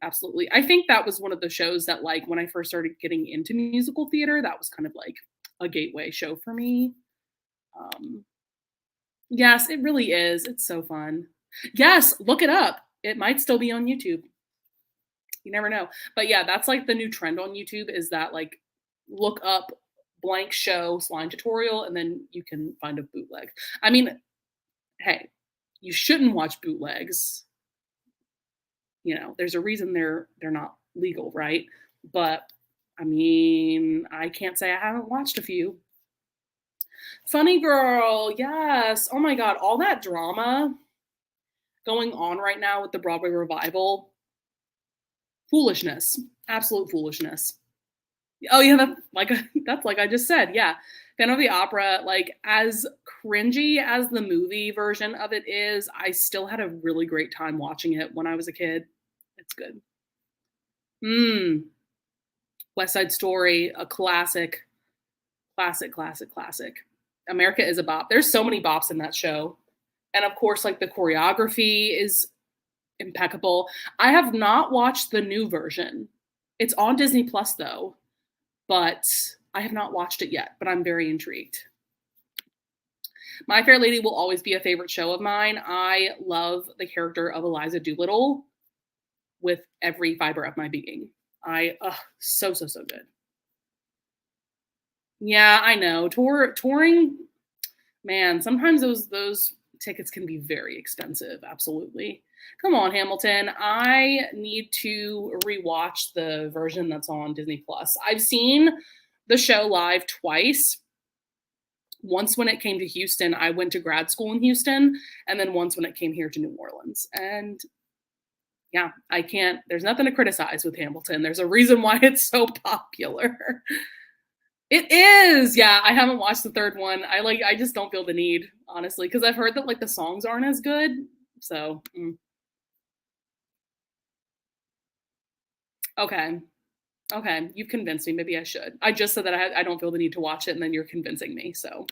A: absolutely. I think that was one of the shows that, like, when I first started getting into musical theater, that was kind of like a gateway show for me. Um, yes, it really is. It's so fun. Yes, look it up. It might still be on YouTube. You never know. But yeah, that's like the new trend on YouTube is that like look up blank show slime tutorial and then you can find a bootleg. I mean, hey, you shouldn't watch bootlegs. You know, there's a reason they're not legal, right? But I mean, I can't say I haven't watched a few. Funny Girl, yes. Oh my god, all that drama going on right now with the Broadway revival. Foolishness. Absolute foolishness. Oh yeah, that's like I just said. Yeah, Phantom of the Opera. Like as cringy as the movie version of it is, I still had a really great time watching it when I was a kid. It's good. Mm, West Side Story, a classic, classic, classic, classic. America is a bop. There's so many bops in that show, and of course, like the choreography is impeccable. I have not watched the new version. It's on Disney Plus though, but I have not watched it yet, but I'm very intrigued. My Fair Lady will always be a favorite show of mine. I love the character of Eliza Doolittle with every fiber of my being. So good. Yeah, I know. Touring, man, sometimes those tickets can be very expensive. Absolutely. Come on, Hamilton. I need to rewatch the version that's on Disney Plus. I've seen the show live twice. Once when it came to Houston, I went to grad school in Houston, and then once when it came here to New Orleans. And yeah, I can't, there's nothing to criticize with Hamilton. There's a reason why it's so popular. It is. Yeah, I haven't watched the third one. I just don't feel the need, honestly, because I've heard that like the songs aren't as good. So, okay. Okay, you've convinced me. Maybe I should. I just said that I don't feel the need to watch it, and then you're convincing me. So,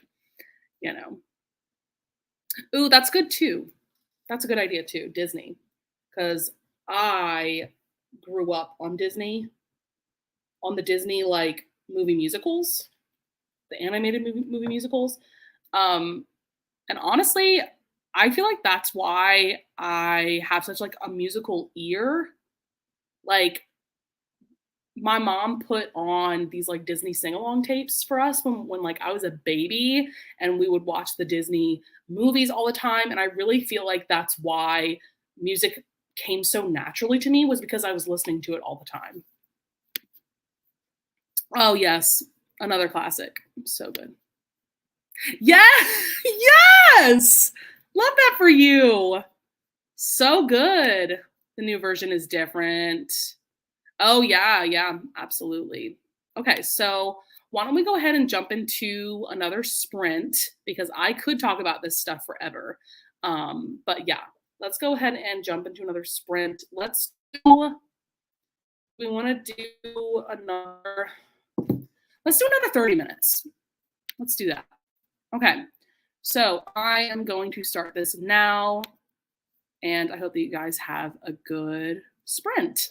A: you know. Ooh, that's good too. That's a good idea too. Disney, because I grew up on the Disney like movie musicals, the animated movie musicals. Um, and honestly, I feel like that's why I have such like a musical ear. Like my mom put on these like Disney sing-along tapes for us when like I was a baby and we would watch the Disney movies all the time, and I really feel like that's why music came so naturally to me, was because I was listening to it all the time. Oh yes, another classic. So good. Yeah. Yes. Love that for you. So good. The new version is different. Oh, yeah, yeah, absolutely. Okay, so why don't we go ahead and jump into another sprint, because I could talk about this stuff forever. But yeah, let's go ahead and jump into another sprint. We want to do another, let's do another 30 minutes. Let's do that. Okay, so I am going to start this now, and I hope that you guys have a good sprint.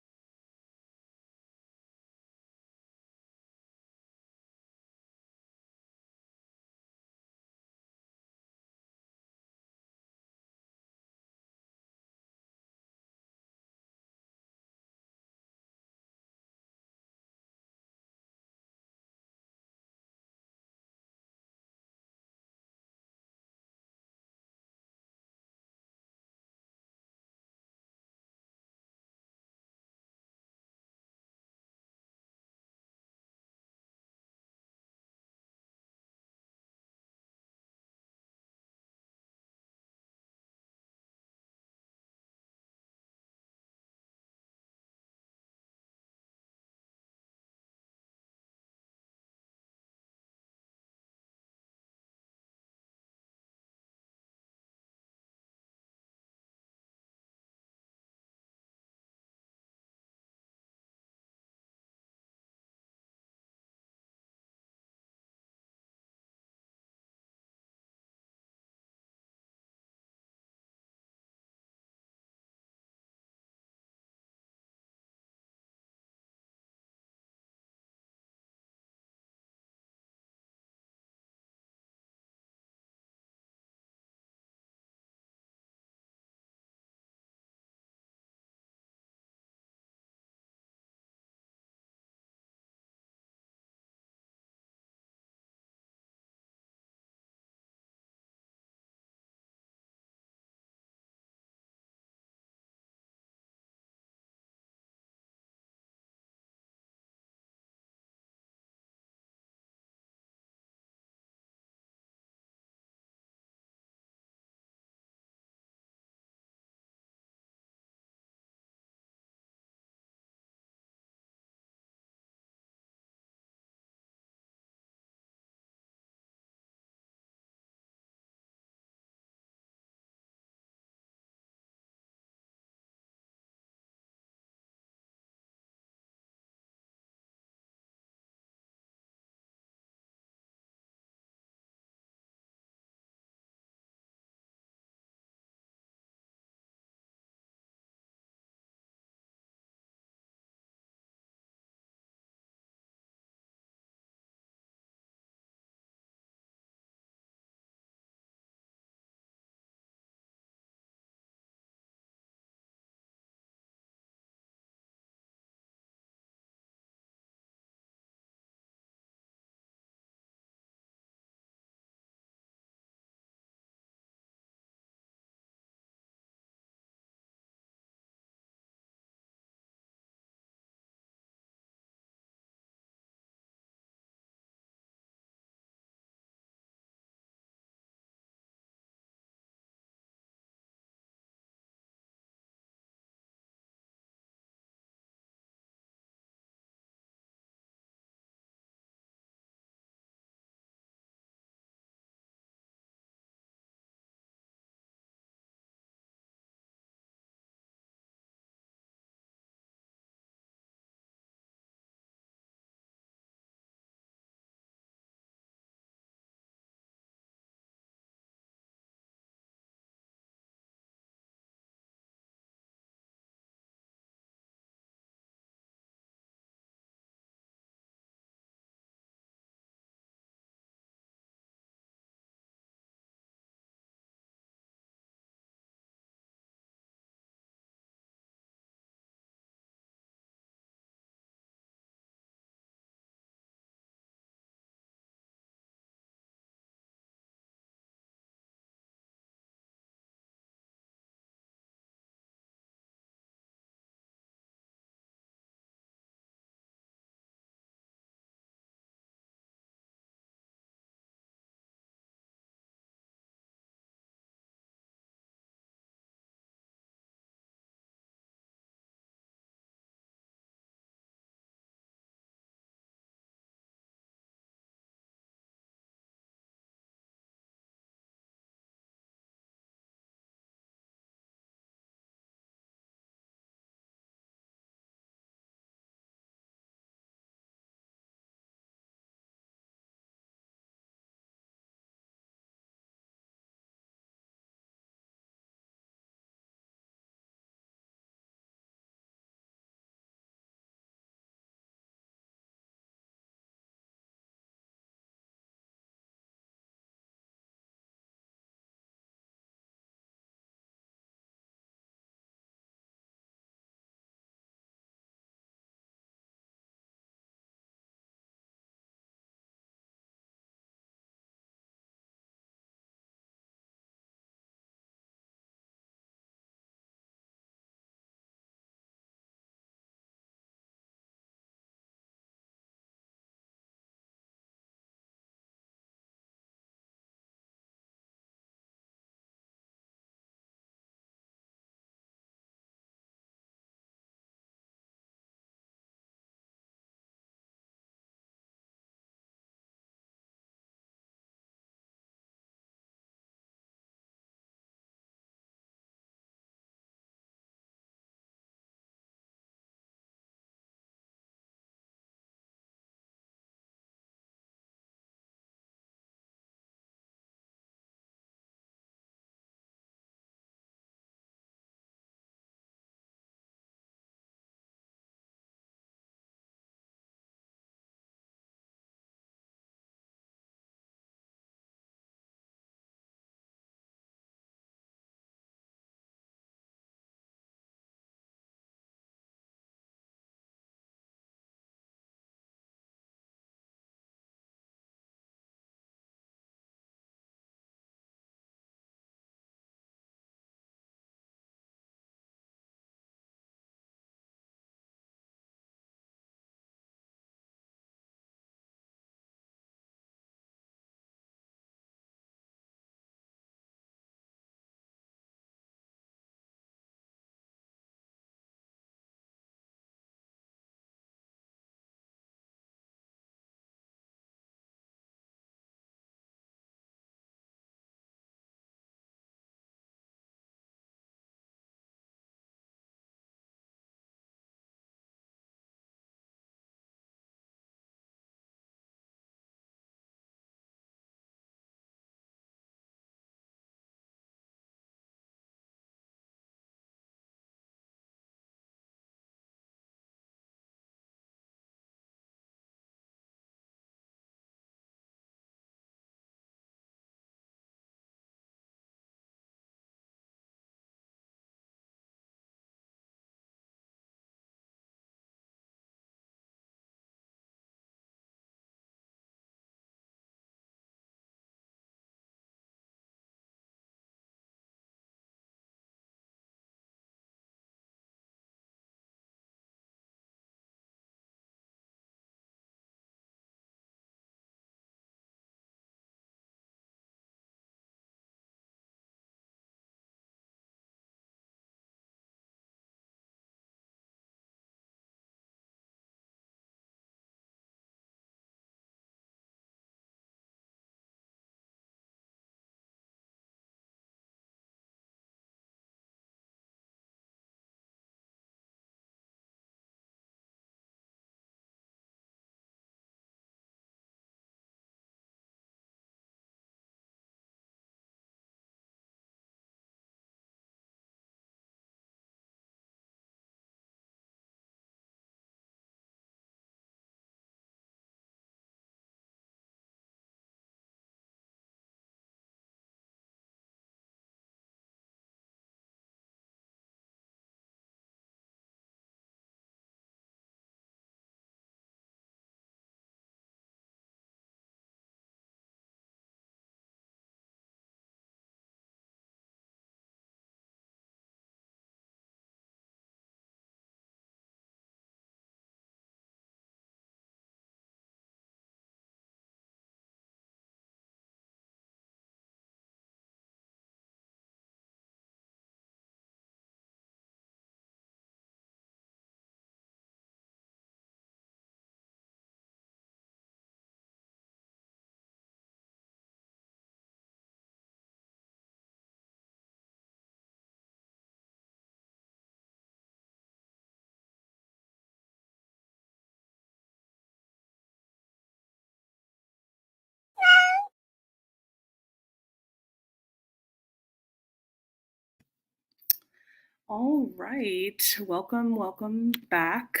A: All right. Welcome, welcome back,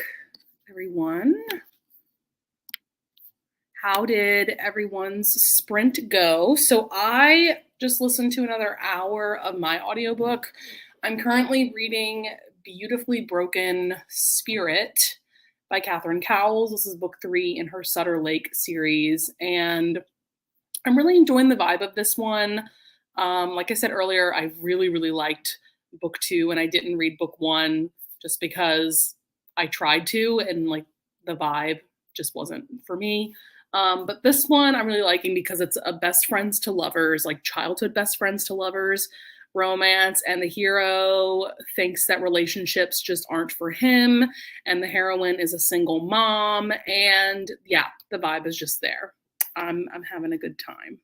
A: everyone. How did everyone's sprint go? So I just listened to another hour of my audiobook. I'm currently reading Beautifully Broken Spirit by Catherine Cowles. This is book 3 in her Sutter Lake series. And I'm really enjoying the vibe of this one. Like I said earlier, I really, really liked book 2, and I didn't read book 1 just because I tried to, and like the vibe just wasn't for me. But this one I'm really liking because it's a best friends to lovers, like childhood best friends to lovers romance, and the hero thinks that relationships just aren't for him, and the heroine is a single mom, and yeah, the vibe is just there. I'm having a good time.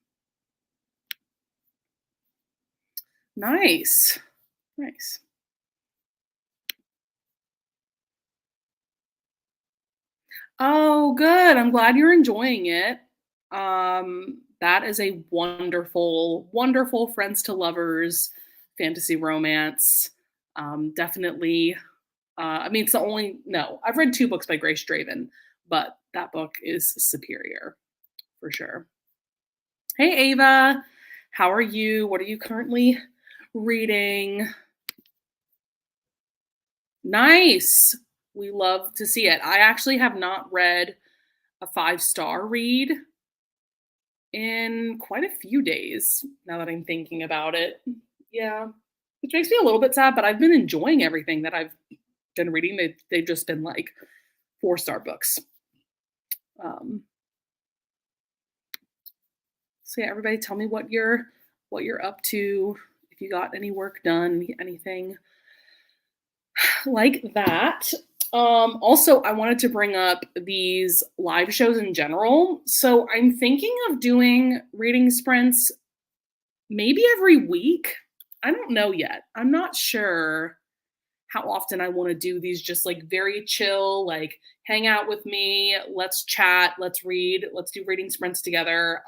A: Nice. Nice. Oh, good. I'm glad you're enjoying it. That is a wonderful, wonderful friends to lovers fantasy romance. Definitely. I mean, it's the only, no, I've read 2 books by Grace Draven, but that book is superior for sure. Hey, Ava. How are you? What are you currently reading? Nice. We love to see it. I actually have not read a 5-star read in quite a few days now that I'm thinking about it. Yeah. Which makes me a little bit sad, but I've been enjoying everything that I've been reading. They've just been like 4-star books. Um, so yeah, everybody tell me what you're up to, if you got any work done, anything like that. Also, I wanted to bring up these live shows in general. So I'm thinking of doing reading sprints maybe every week. I don't know yet. I'm not sure how often I want to do these just like very chill, like hang out with me, let's chat, let's read, let's do reading sprints together.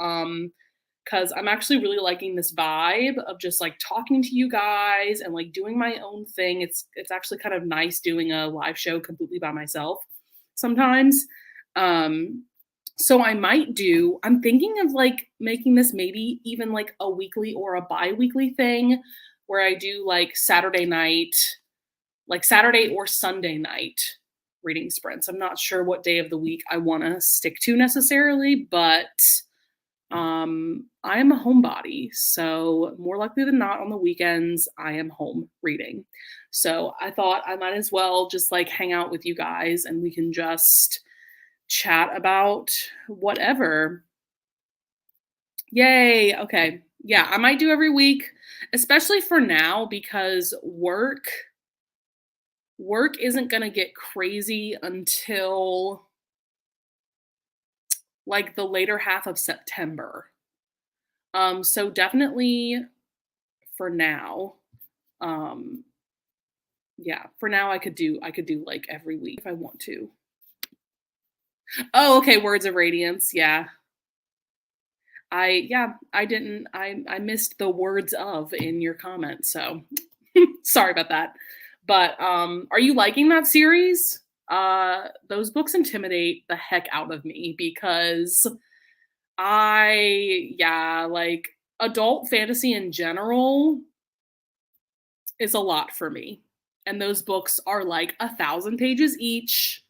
A: Because I'm actually really liking this vibe of just like talking to you guys and like doing my own thing. It's actually kind of nice doing a live show completely by myself sometimes. Um, so I'm thinking of like making this maybe even like a weekly or a bi-weekly thing where I do like Saturday or Sunday night reading sprints. I'm not sure what day of the week I want to stick to necessarily, but I am a homebody, so more likely than not on the weekends, I am home reading. So I thought I might as well just like hang out with you guys and we can just chat about whatever. Yay. Okay. Yeah, I might do every week, especially for now because work isn't going to get crazy until like the later half of September. So definitely for now. Um, yeah, for now I could do like every week if I want to. Oh, okay, Words of Radiance. Yeah. I didn't I missed the words of in your comment, so sorry about that. But are you liking that series? Those books intimidate the heck out of me because like adult fantasy in general is a lot for me. And those books are like 1,000 pages each.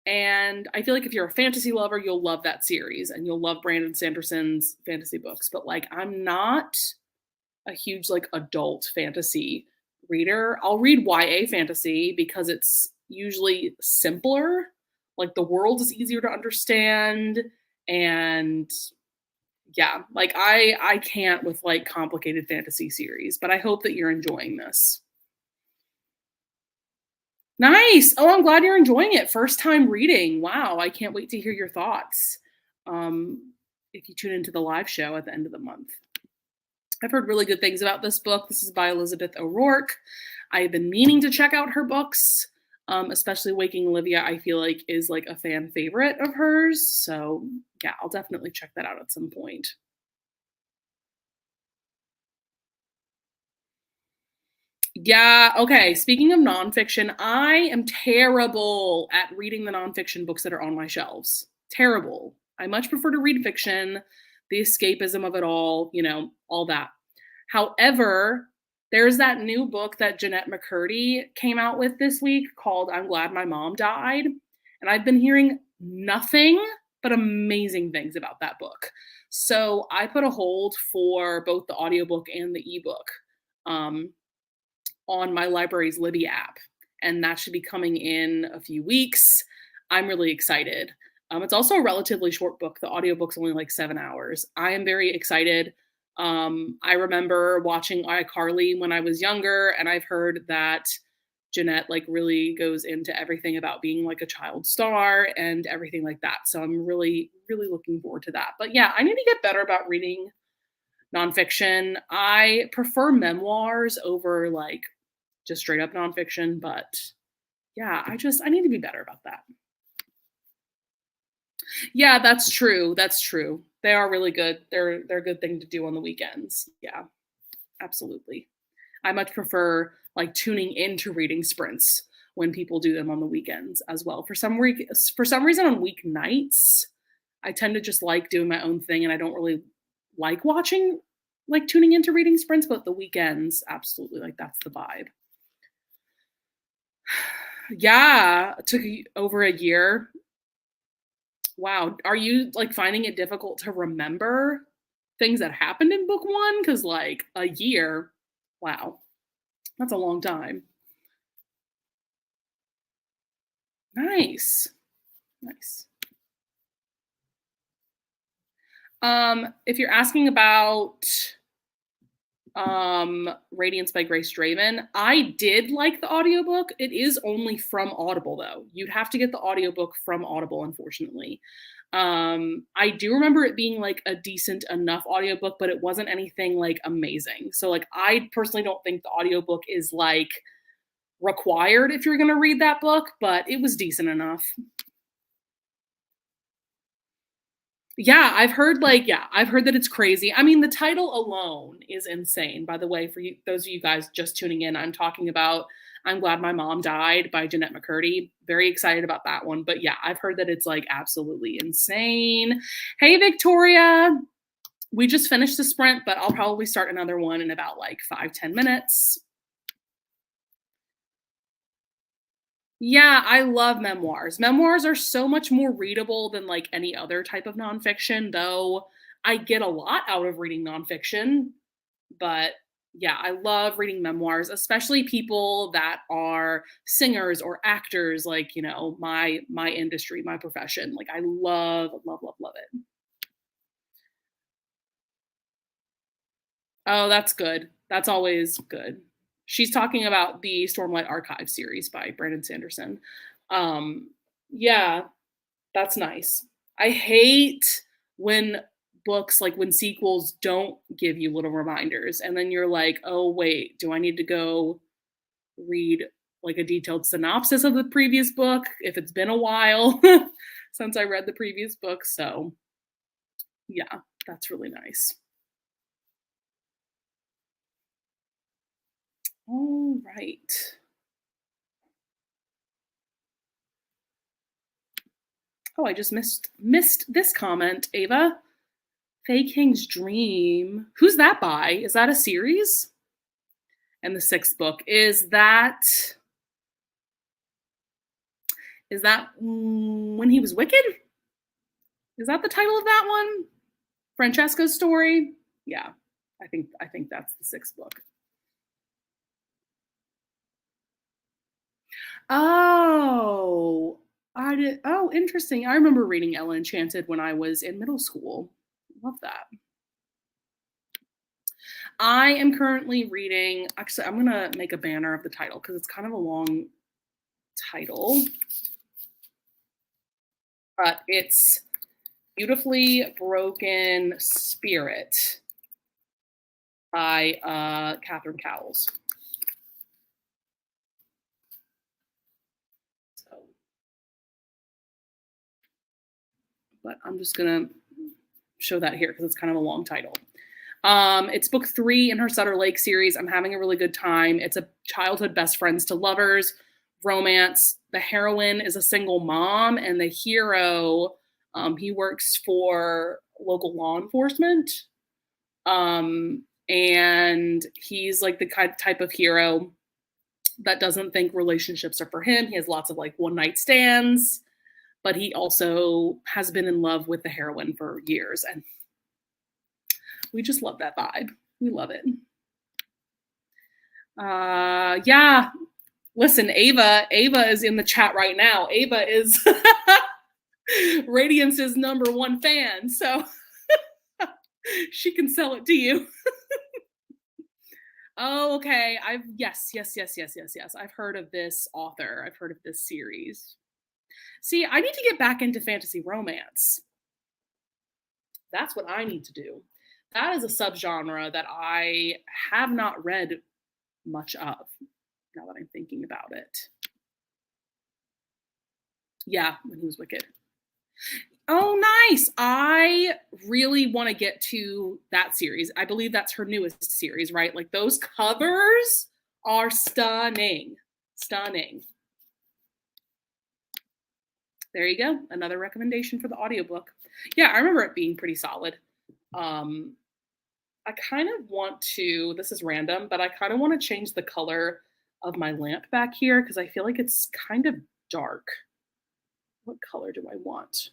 A: And I feel like if you're a fantasy lover, you'll love that series and you'll love Brandon Sanderson's fantasy books. But like, I'm not a huge like adult fantasy reader. I'll read YA fantasy because it's usually simpler. Like the world is easier to understand and yeah, like I can't with like complicated fantasy series, but I hope that you're enjoying this. Nice. Oh, I'm glad you're enjoying it. First time reading. Wow, I can't wait to hear your thoughts. If you tune into the live show at the end of the month. I've heard really good things about this book. This is by Elizabeth O'Rourke. I've been meaning to check out her books, especially Waking Olivia, I feel like is like a fan favorite of hers. So yeah, I'll definitely check that out at some point. Yeah, okay, speaking of nonfiction, I am terrible at reading the nonfiction books that are on my shelves. Terrible. I much prefer to read fiction, the escapism of it all, all that. However, there's that new book that Jeanette McCurdy came out with this week called I'm Glad My Mom Died. And I've been hearing nothing but amazing things about that book. So I put a hold for both the audiobook and the ebook. Um, on my library's Libby app, and that should be coming in a few weeks. I'm really excited. It's also a relatively short book. The audiobook's only like 7 hours. I am very excited. I remember watching iCarly when I was younger, and I've heard that Jeanette like really goes into everything about being like a child star and everything like that. So I'm really, really looking forward to that. But yeah, I need to get better about reading nonfiction. I prefer memoirs over like just straight up nonfiction. But yeah, I need to be better about that. Yeah, that's true. That's true. They are really good. They're a good thing to do on the weekends. Yeah, absolutely. I much prefer like tuning into reading sprints when people do them on the weekends as well. For some reason on weeknights, I tend to just like doing my own thing and I don't really like watching like tuning into reading sprints, but the weekends absolutely like that's the vibe. Yeah, it took over a year. Wow. Are you like finding it difficult to remember things that happened in book one? Because like a year, wow, that's a long time. Nice. Nice. If you're asking about Radiance by Grace Draven, I did like the audiobook. It is only from Audible though. You'd have to get the audiobook from Audible, unfortunately. I do remember it being like a decent enough audiobook, but it wasn't anything like amazing. So like I personally don't think the audiobook is like required if you're going to read that book, but it was decent enough. I've heard that it's crazy. I mean, the title alone is insane. By the way, for you, those of you guys just tuning in, I'm talking about I'm Glad My Mom Died by Jeanette McCurdy. Very excited about that one. But yeah, I've heard that it's like absolutely insane. Hey, Victoria. We just finished the sprint, but I'll probably start another one in about like 5-10 minutes. Yeah, I love memoirs. Memoirs are so much more readable than like any other type of nonfiction, though I get a lot out of reading nonfiction. But yeah, I love reading memoirs, especially people that are singers or actors, like, my industry, my profession. Like I love, love, love, love it. Oh, that's good. That's always good. She's talking about the Stormlight Archive series by Brandon Sanderson. Um, yeah, that's nice. I hate when when sequels don't give you little reminders and then you're like, "Oh, wait, do I need to go read like a detailed synopsis of the previous book if it's been a while since I read the previous book?" So, yeah, that's really nice. All right. Oh, I just missed this comment, Ava. Faye King's Dream. Who's that by? Is that a series? And the sixth book is that When He Was Wicked? Is that the title of that one? Francesca's story? Yeah. I think that's the sixth book. Oh, I did. Oh, interesting. I remember reading Ella Enchanted when I was in middle school. Love that. I am currently reading, actually, I'm going to make a banner of the title because it's kind of a long title, but it's Beautifully Broken Spirit by Catherine Cowles. So, but I'm just going to show that here because it's kind of a long title. It's book 3 in her Sutter Lake series. I'm having a really good time. It's a childhood best friends to lovers romance. The heroine is a single mom, and the hero, he works for local law enforcement. And he's like the type of hero that doesn't think relationships are for him. He has lots of like one night stands, but he also has been in love with the heroine for years. And we just love that vibe. We love it. Yeah. Listen, Ava is in the chat right now. Ava is Radiance's #1 fan, so she can sell it to you. Oh, okay. Yes. I've heard of this author. I've heard of this series. See, I need to get back into fantasy romance. That's what I need to do. That is a subgenre that I have not read much of, now that I'm thinking about it. Yeah, when he was wicked. Oh, nice. I really want to get to that series. I believe that's her newest series, right? Like those covers are stunning. Stunning. There you go. Another recommendation for the audiobook. Yeah, I remember it being pretty solid. I kind of want to, this is random, but I kind of want to change the color of my lamp back here because I feel like it's kind of dark. What color do I want?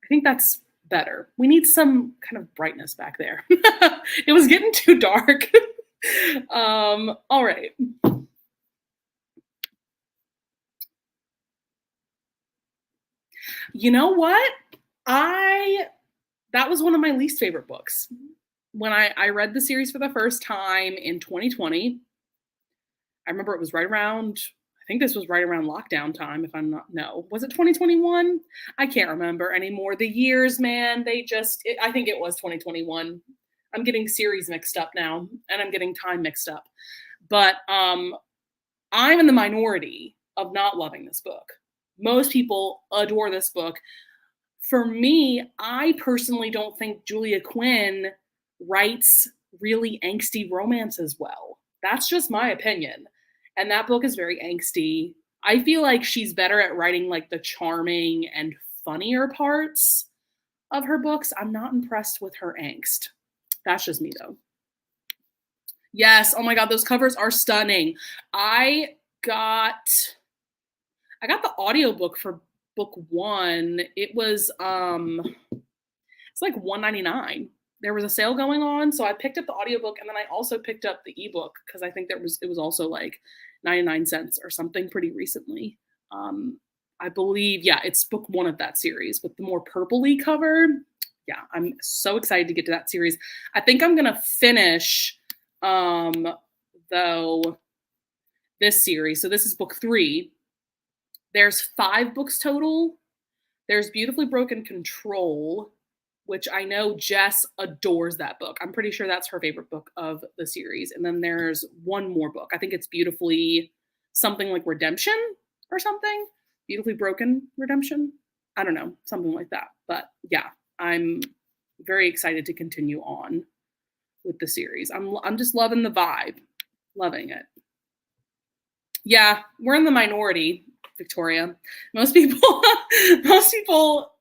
A: I think that's better. We need some kind of brightness back there. It was getting too dark. All right. You know what? That was one of my least favorite books. When I read the series for the first time in 2020, I remember it was right around, I think this was right around lockdown time, if I'm not, no, was it 2021? I can't remember anymore. The years, man, I think it was 2021. I'm getting series mixed up now, and I'm getting time mixed up. But I'm in the minority of not loving this book. Most people adore this book. For me, I personally don't think Julia Quinn writes really angsty romances well. That's just my opinion. And that book is very angsty. I feel like she's better at writing like the charming and funnier parts of her books. I'm not impressed with her angst. That's just me though. Yes, oh my god, those covers are stunning. I got the audiobook for book 1. It was it's like $1.99. There was a sale going on, so I picked up the audiobook and then I also picked up the ebook because I think it was also like 99 cents or something pretty recently. I believe, yeah, it's book 1 of that series with the more purpley cover. Yeah, I'm so excited to get to that series. I think I'm gonna finish though this series. So this is book 3. There's 5 books total. There's Beautifully Broken Control, which I know Jess adores that book. I'm pretty sure that's her favorite book of the series. And then there's one more book. I think it's Beautifully something like Redemption or something. Beautifully Broken Redemption. I don't know, something like that. But yeah, I'm very excited to continue on with the series. I'm just loving the vibe. Loving it. Yeah, we're in the minority, Victoria. Most people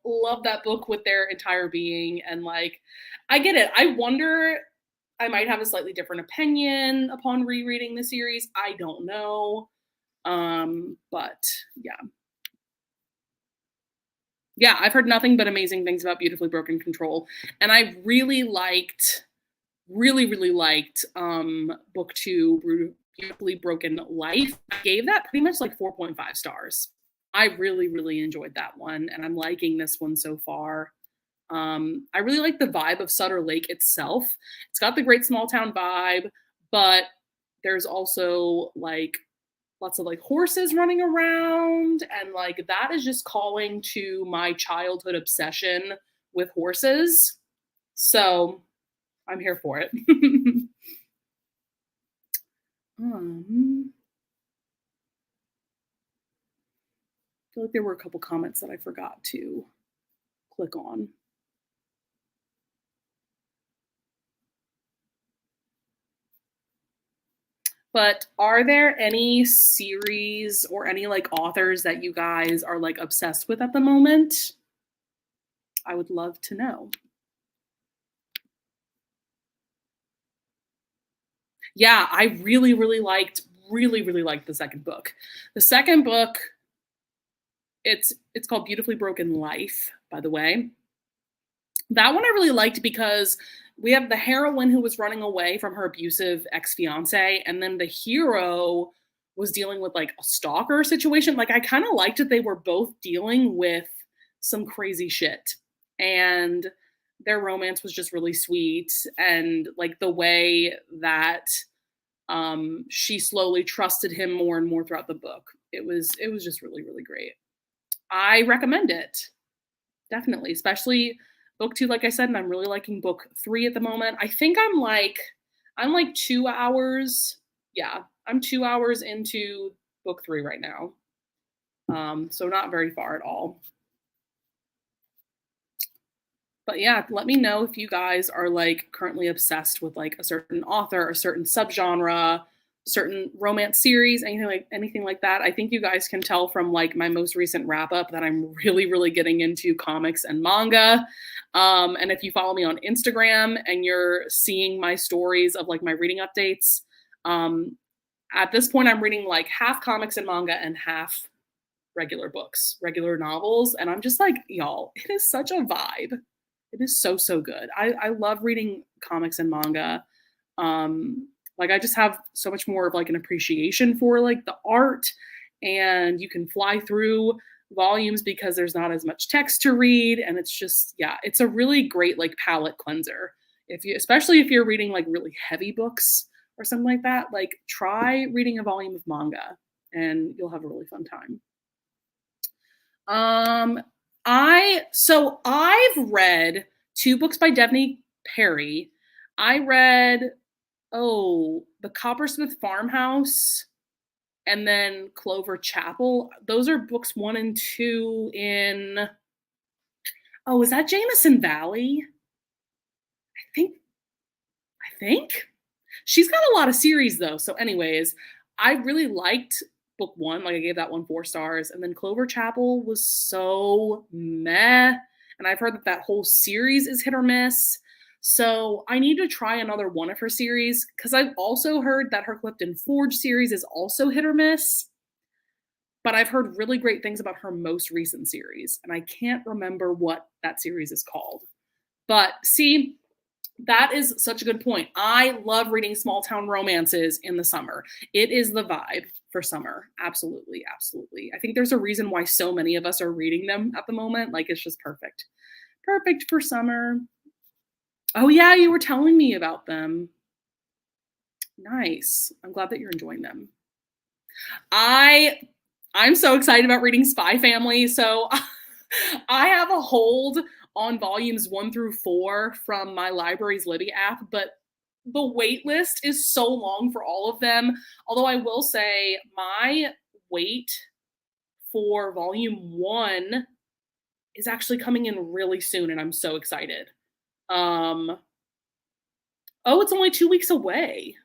A: love that book with their entire being, and like I get it. I wonder, I might have a slightly different opinion upon rereading the series. I don't know. But yeah. Yeah, I've heard nothing but amazing things about Beautifully Broken Control, and I really liked book 2, Beautifully Broken Life. I gave that pretty much like 4.5 stars. I really enjoyed that one, and I'm liking this one so far. I really like the vibe of Sutter Lake itself. It's got the great small town vibe, but there's also like lots of like horses running around, and like that is just calling to my childhood obsession with horses. So I'm here for it. I feel like there were a couple comments that I forgot to click on. But are there any series or any like authors that you guys are like obsessed with at the moment? I would love to know. Yeah, I really liked the second book. The second book, it's called Beautifully Broken Life, by the way. That one I really liked because we have the heroine who was running away from her abusive ex-fiance, and then the hero was dealing with like a stalker situation. Like I kind of liked that they were both dealing with some crazy shit. And their romance was just really sweet, and like the way that she slowly trusted him more and more throughout the book. It was just really great. I recommend it. Definitely, especially book 2, like I said, and I'm really liking book 3 at the moment. I think I'm like 2 hours. Yeah, I'm 2 hours into book 3 right now. So not very far at all. But yeah, let me know if you guys are like currently obsessed with like a certain author, a certain subgenre, certain romance series, anything like that. I think you guys can tell from like my most recent wrap up that I'm really getting into comics and manga. And if you follow me on Instagram and you're seeing my stories of like my reading updates, um, at this point I'm reading like half comics and manga and half regular books, regular novels, and I'm just like, y'all, it is such a vibe. It is so good. I love reading comics and manga. Like I just have so much more of like an appreciation for like the art, and you can fly through volumes because there's not as much text to read, and it's just yeah, it's a really great like palate cleanser. If you especially if you're reading like really heavy books or something like that, like try reading a volume of manga and you'll have a really fun time. Um, I've read 2 books by Devney Perry. I read The Coppersmith Farmhouse and then Clover Chapel. Those are books 1 and 2 in is that Jameson Valley? I think I think. She's got a lot of series though. So, anyways, I really liked book 1. Like I gave that one 4 stars. And then Clover Chapel was so meh. And I've heard that that whole series is hit or miss. So I need to try another one of her series because I've also heard that her Clifton Forge series is also hit or miss. But I've heard really great things about her most recent series. And I can't remember what that series is called. But see, that is such a good point. I love reading small town romances in the summer. It is the vibe for summer. Absolutely. I think there's a reason why so many of us are reading them at the moment. Like it's just perfect. Perfect for summer. Oh yeah, you were telling me about them. Nice. I'm glad that you're enjoying them. I I'm so excited about reading Spy Family. So I have a hold on volumes 1 through 4 from my library's Libby app, but the wait list is so long for all of them. Although I will say my wait for volume 1 is actually coming in really soon, and I'm so excited. Um, it's only 2 weeks away.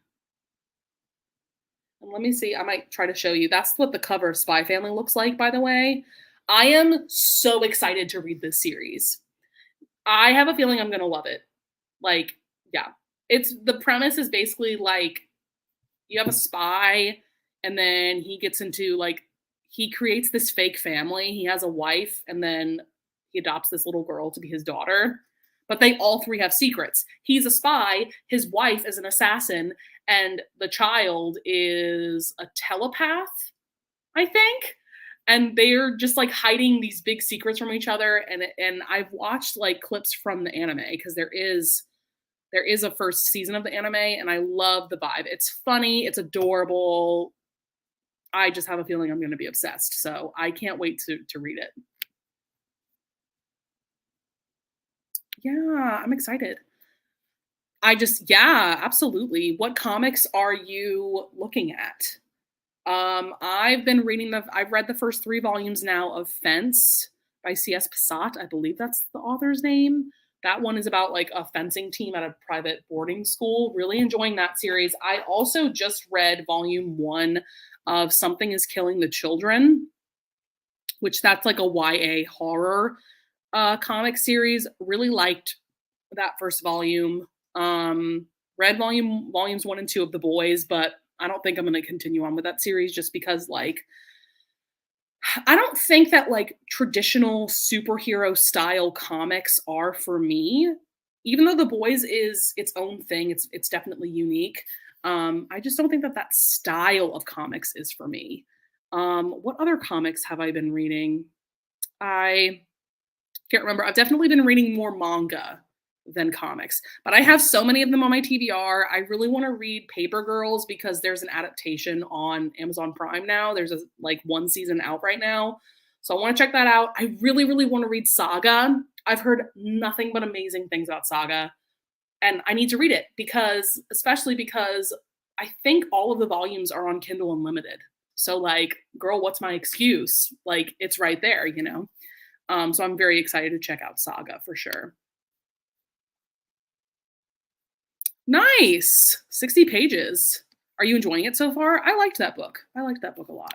A: And let me see, I might try to show you. That's what the cover of Spy Family looks like, by the way. I am so excited to read this series. I have a feeling I'm gonna love it. Like, yeah. The premise is basically like you have a spy, and then he gets into like he creates this fake family. He has a wife, and then he adopts this little girl to be his daughter. But they all 3 have secrets. He's a spy, his wife is an assassin, and the child is a telepath, I think. And they're just like hiding these big secrets from each other. And I've watched like clips from the anime because there is a first season of the anime, and I love the vibe. It's funny, it's adorable. I just have a feeling I'm going to be obsessed. So I can't wait to read it. Yeah, I'm excited. Yeah, absolutely. What comics are you looking at? I've read the first 3 volumes now of Fence by C.S. Passat. I believe that's the author's name. That one is about like a fencing team at a private boarding school. Really enjoying that series. I also just read volume 1 of Something is Killing the Children, which that's like a YA horror comic series. Really liked that first volume. Read volumes 1 and 2 of The Boys, but I don't think I'm going to continue on with that series just because like I don't think that like traditional superhero style comics are for me. Even though The Boys is its own thing, it's definitely unique. I just don't think that that style of comics is for me. What other comics have I been reading? I can't remember. I've definitely been reading more manga than comics, but I have so many of them on my TBR. I really want to read Paper Girls because there's an adaptation on Amazon Prime now. There's a like 1 season out right now. So I want to check that out. I really, really want to read Saga. I've heard nothing but amazing things about Saga, and I need to read it because, especially because I think all of the volumes are on Kindle Unlimited. So like, girl, what's my excuse? Like, it's right there, you know? So I'm very excited to check out Saga for sure. Nice. 60 pages. Are you enjoying it so far? I liked that book. I liked that book a lot.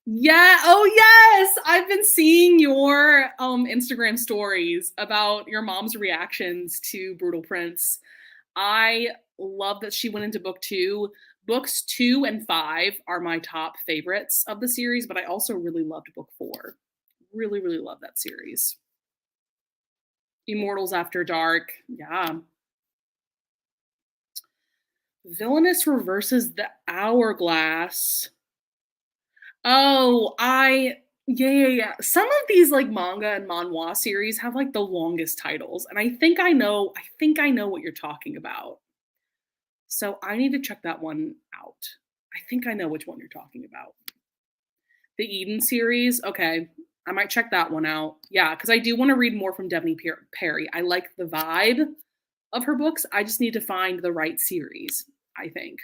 A: Yeah. Oh, yes. I've been seeing your Instagram stories about your mom's reactions to Brutal Prince. I love that she went into book 2. Books 2 and 5 are my top favorites of the series, but I also really loved book 4. Really, really love that series. Immortals After Dark. Yeah. Villainous reverses the hourglass. Oh, yeah. Some of these like manga and manhwa series have like the longest titles, and I think I know what you're talking about. So I need to check that one out. I think I know which one you're talking about. The Eden series. Okay. I might check that one out. Yeah, because I do want to read more from Devney Perry. I like the vibe of her books. I just need to find the right series, I think.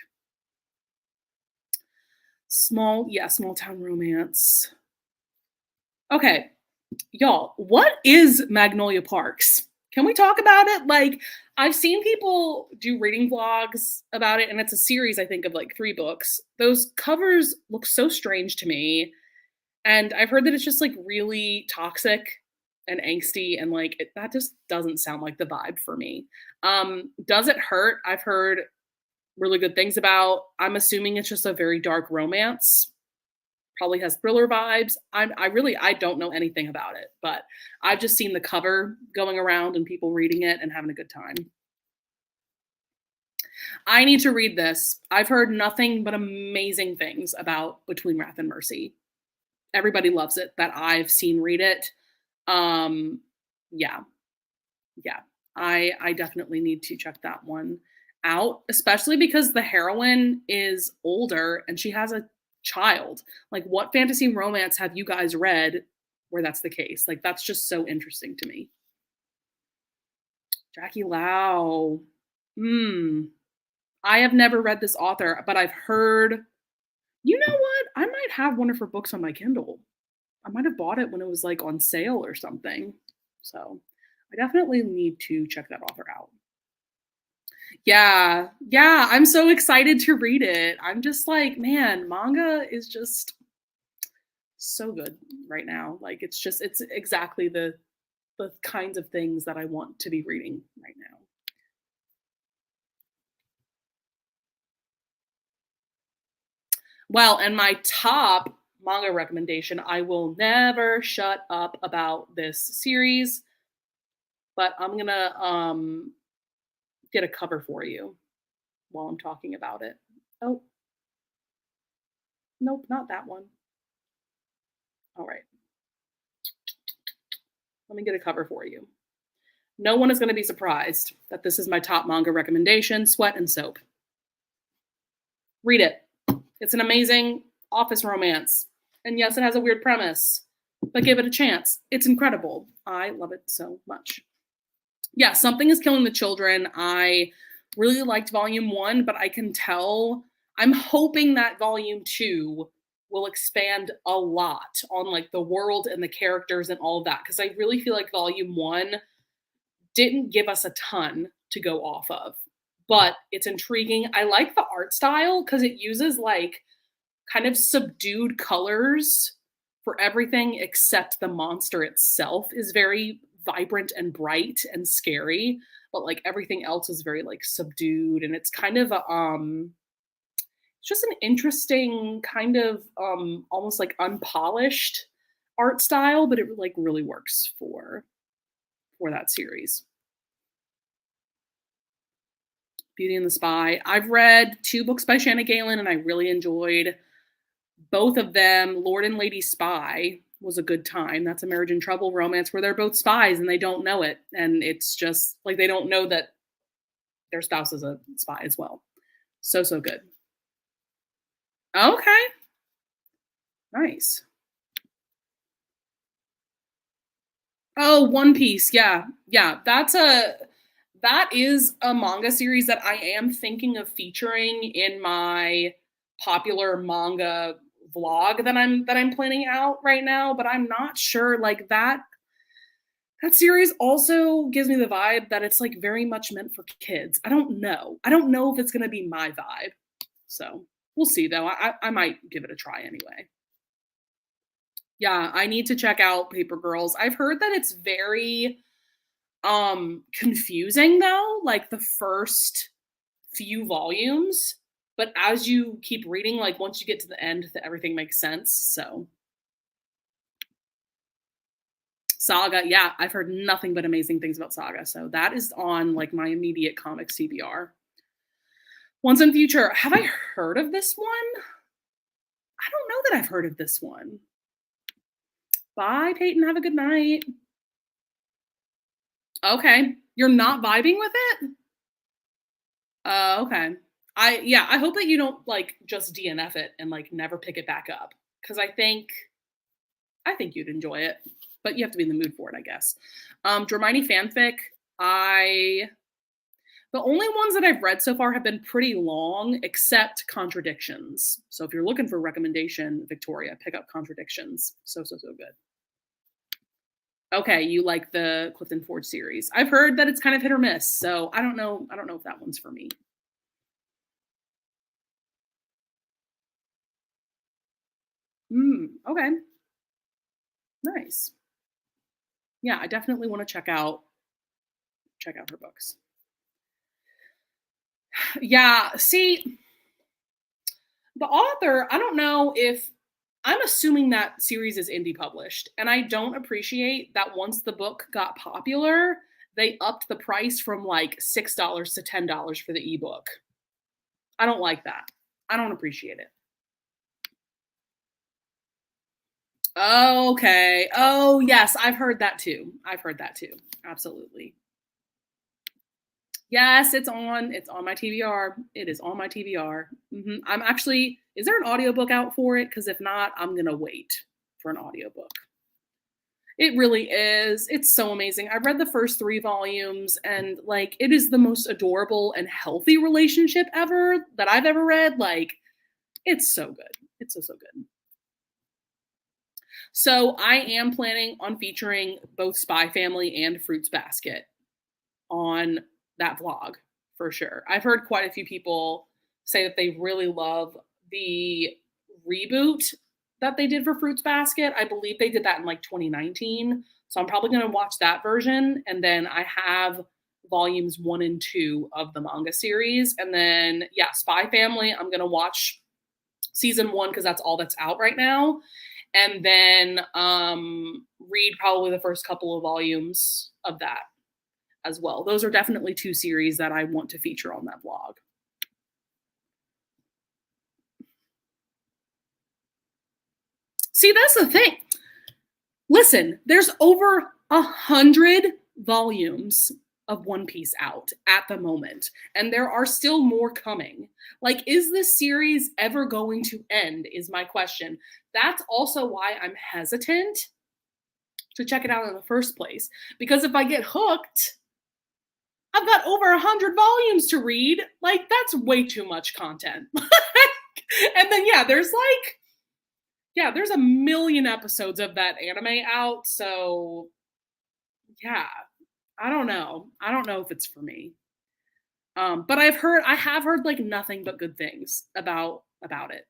A: Small town romance. Okay, y'all, what is Magnolia Parks? Can we talk about it? Like, I've seen people do reading vlogs about it, and it's a series, I think, of like 3 books. Those covers look so strange to me. And I've heard that it's just like really toxic and angsty, and like that just doesn't sound like the vibe for me. Does it hurt? I've heard really good things about. I'm assuming it's just a very dark romance. Probably has thriller vibes. I don't know anything about it, but I've just seen the cover going around and people reading it and having a good time. I need to read this. I've heard nothing but amazing things about Between Wrath and Mercy. Everybody loves it that I've seen read it. Um, yeah, yeah. I definitely need to check that one out, especially because the heroine is older and she has a child. Like, what fantasy romance have you guys read where that's the case? Like, that's just so interesting to me. Jackie Lau. I have never read this author, but I've heard. You know what? I might have one of her books on my Kindle. I might have bought it when it was like on sale or something. So I definitely need to check that author out. Yeah, I'm so excited to read it. I'm just like, man, manga is just so good right now. Like it's exactly the kinds of things that I want to be reading right now. Well, and my top manga recommendation, I will never shut up about this series, but I'm gonna get a cover for you while I'm talking about it. Oh, nope, not that one. All right, let me get a cover for you. No one is going to be surprised that this is my top manga recommendation, Sweat and Soap. Read it. It's an amazing office romance. And yes, it has a weird premise, but give it a chance. It's incredible. I love it so much. Yeah, Something is Killing the Children. I really liked volume 1, but I can tell I'm hoping that volume 2 will expand a lot on like the world and the characters and all of that. Cause I really feel like volume one didn't give us a ton to go off of, but it's intriguing. I like the art style because it uses like kind of subdued colors for everything except the monster itself is very vibrant and bright and scary, but like everything else is very like subdued, and it's kind of a it's just an interesting kind of almost like unpolished art style, but it like really works for that series. Beauty and the Spy. I've read 2 books by Shanna Galen and I really enjoyed both of them. Lord and Lady Spy was a good time. That's a marriage in trouble romance where they're both spies and they don't know it. And it's just like they don't know that their spouse is a spy as well. So, so good. Okay. Nice. Oh, One Piece. Yeah. Yeah. That is a manga series that I am thinking of featuring in my popular manga vlog that I'm planning out right now, but I'm not sure like that series also gives me the vibe that it's like very much meant for kids. I don't know. I don't know if it's going to be my vibe. So, we'll see though. I might give it a try anyway. Yeah, I need to check out Paper Girls. I've heard that it's very confusing though, like the first few volumes, but as you keep reading, like once you get to the end, everything makes sense. So Saga, yeah, I've heard nothing but amazing things about Saga. So that is on like my immediate comic CBR. Once in Future, have I heard of this one? I don't know that I've heard of this one. Bye, Peyton. Have a good night. Okay. You're not vibing with it? Okay. I hope that you don't like just DNF it and like never pick it back up. Cause I think you'd enjoy it. But you have to be in the mood for it, I guess. Dramini fanfic, the only ones that I've read so far have been pretty long, except Contradictions. So if you're looking for a recommendation, Victoria, pick up Contradictions. So, so, so good. Okay, you like the Clifton Forge series. I've heard that it's kind of hit or miss, so I don't know if that one's for me. Okay. Nice. Yeah, I definitely want to check out her books. Yeah, see, the author, I don't know if I'm assuming that series is indie published, and I don't appreciate that once the book got popular, they upped the price from like $6 to $10 for the ebook. I don't like that. I don't appreciate it. Okay. Oh, yes, I've heard that too. I've heard that too. Absolutely. Yes, it's on my TBR. It is on my TBR. I'm actually, is there an audiobook out for it? Because if not, I'm going to wait for an audiobook. It really is. It's so amazing. I've read the first 3 volumes and like it is the most adorable and healthy relationship ever that I've ever read. Like it's so good. It's so, so good. So I am planning on featuring both Spy Family and Fruits Basket on that vlog for sure. I've heard quite a few people say that they really love the reboot that they did for Fruits Basket. I believe they did that in like 2019. So I'm probably going to watch that version. And then I have volumes 1 and 2 of the manga series. And then, yeah, Spy Family, I'm going to watch season 1 because that's all that's out right now. And then read probably the first couple of volumes of that as well. Those are definitely 2 series that I want to feature on that vlog. See, that's the thing. Listen, there's over 100 volumes of One Piece out at the moment, and there are still more coming. Like, is this series ever going to end is my question. That's also why I'm hesitant to check it out in the first place, because if I get hooked, I've got over 100 volumes to read. Like, that's way too much content. And then, yeah, there's like Yeah, there's a million episodes of that anime out, so yeah, I don't know. I don't know if it's for me. But I have heard like nothing but good things about it.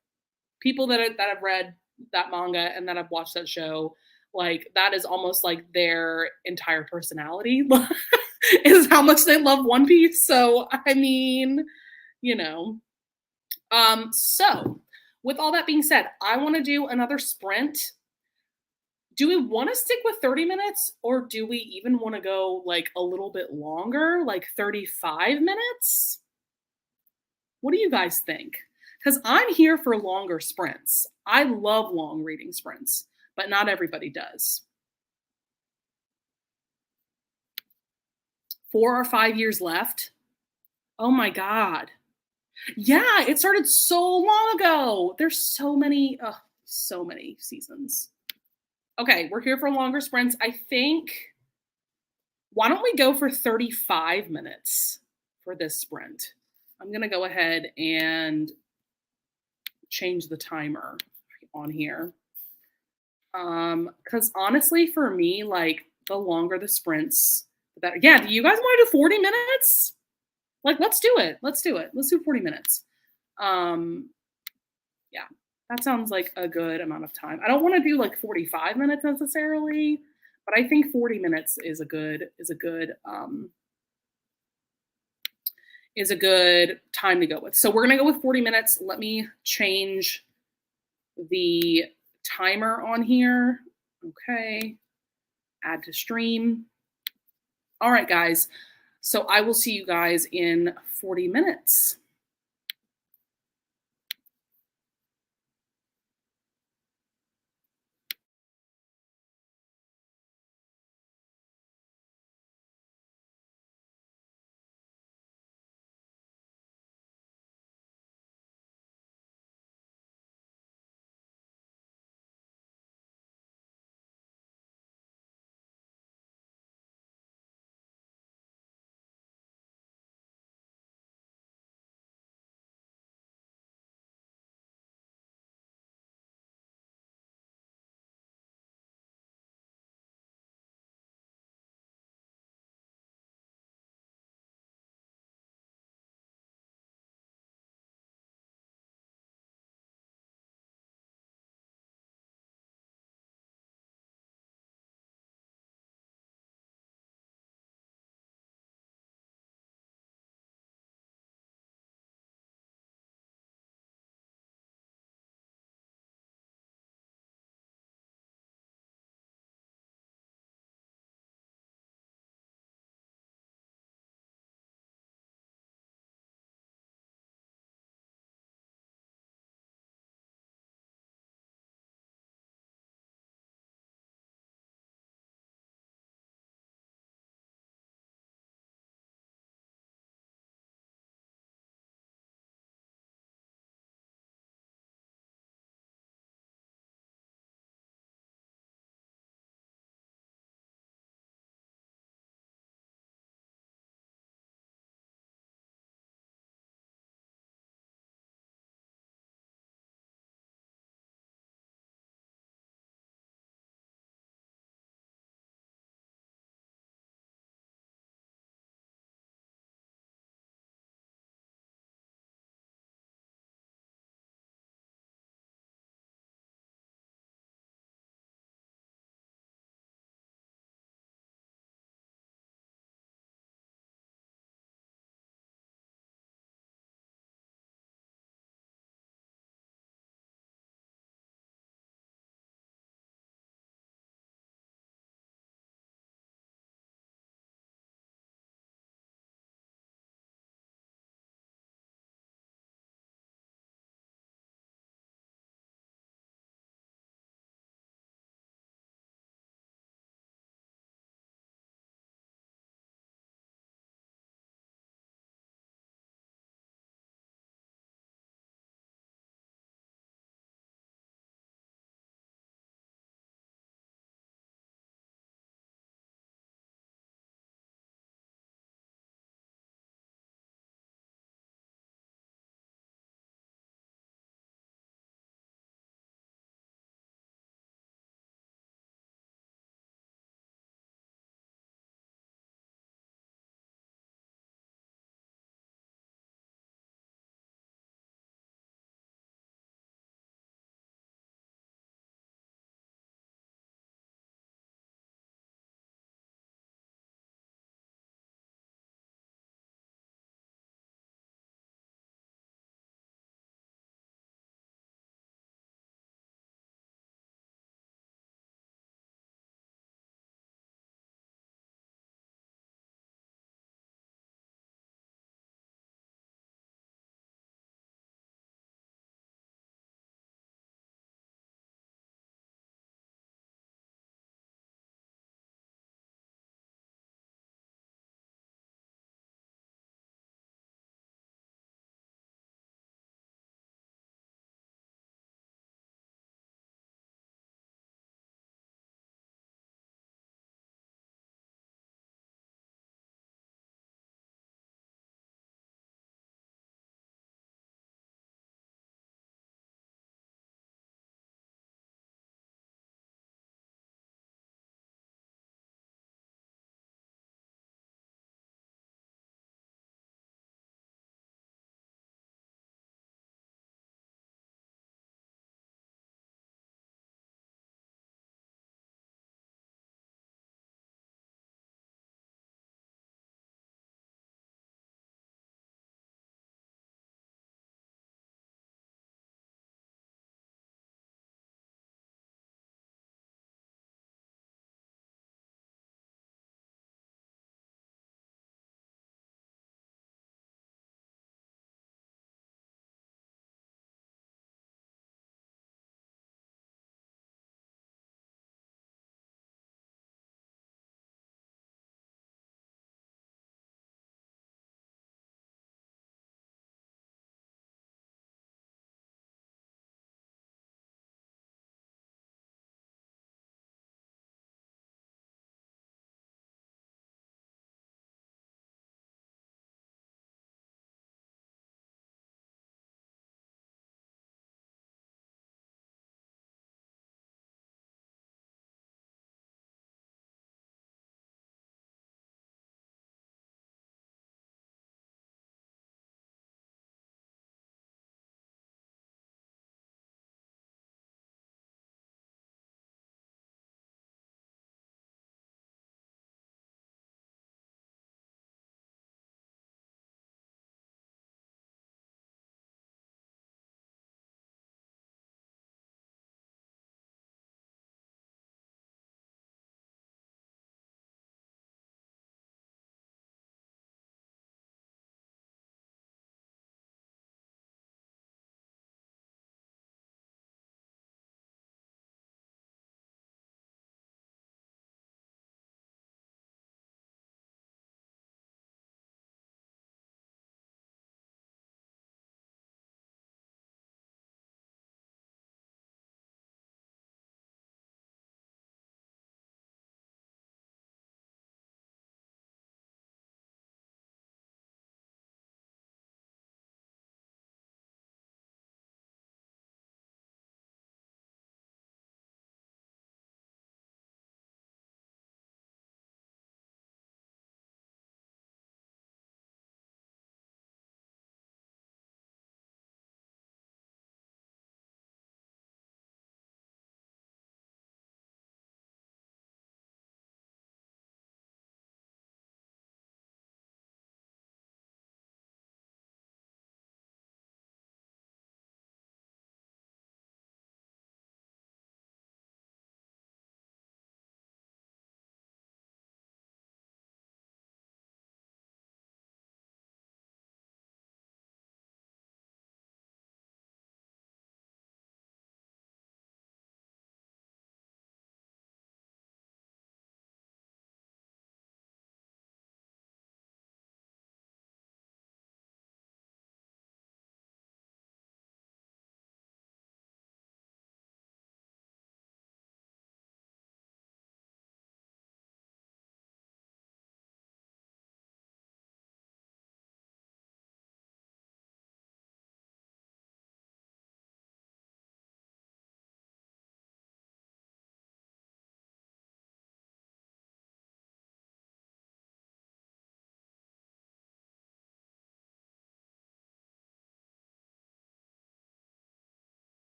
A: People that have read that manga and that have watched that show, like that is almost like their entire personality is how much they love One Piece. So I mean, you know. So with all that being said, I want to do another sprint. Do we want to stick with 30 minutes or do we even want to go like a little bit longer, like 35 minutes? What do you guys think? Because I'm here for longer sprints. I love long reading sprints, but not everybody does. 4 or 5 years left. Oh my God. Yeah, it started so long ago. There's so many seasons. Okay, we're here for longer sprints. I think, why don't we go for 35 minutes for this sprint? I'm going to go ahead and change the timer on here. Because honestly, for me, like the longer the sprints, the better. Yeah, do you guys want to do 40 minutes? Like, let's do it. Let's do it. Let's do 40 minutes. Um, yeah, that sounds like a good amount of time. I don't want to do like 45 minutes necessarily, but I think 40 minutes is a good time to go with. So we're gonna go with 40 minutes. Let me change the timer on here. Okay, add to stream. All right, guys. So I will see you guys in 40 minutes.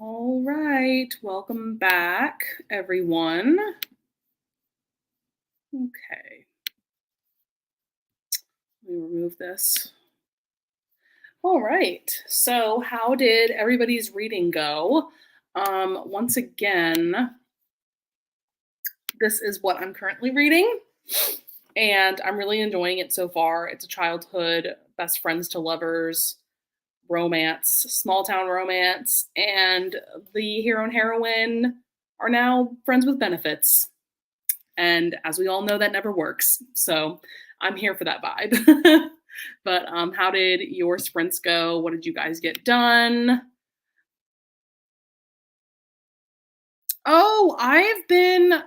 A: All right, welcome back, everyone. Okay, let me remove this. All right, so how did everybody's reading go? Once again, this is what I'm currently reading, and I'm really enjoying it so far. It's a childhood best friends to lovers romance, small town romance, and the hero and heroine are now friends with benefits. And as we all know, that never works. So I'm here for that vibe. But how did your sprints go? What did you guys get done? Oh, I've been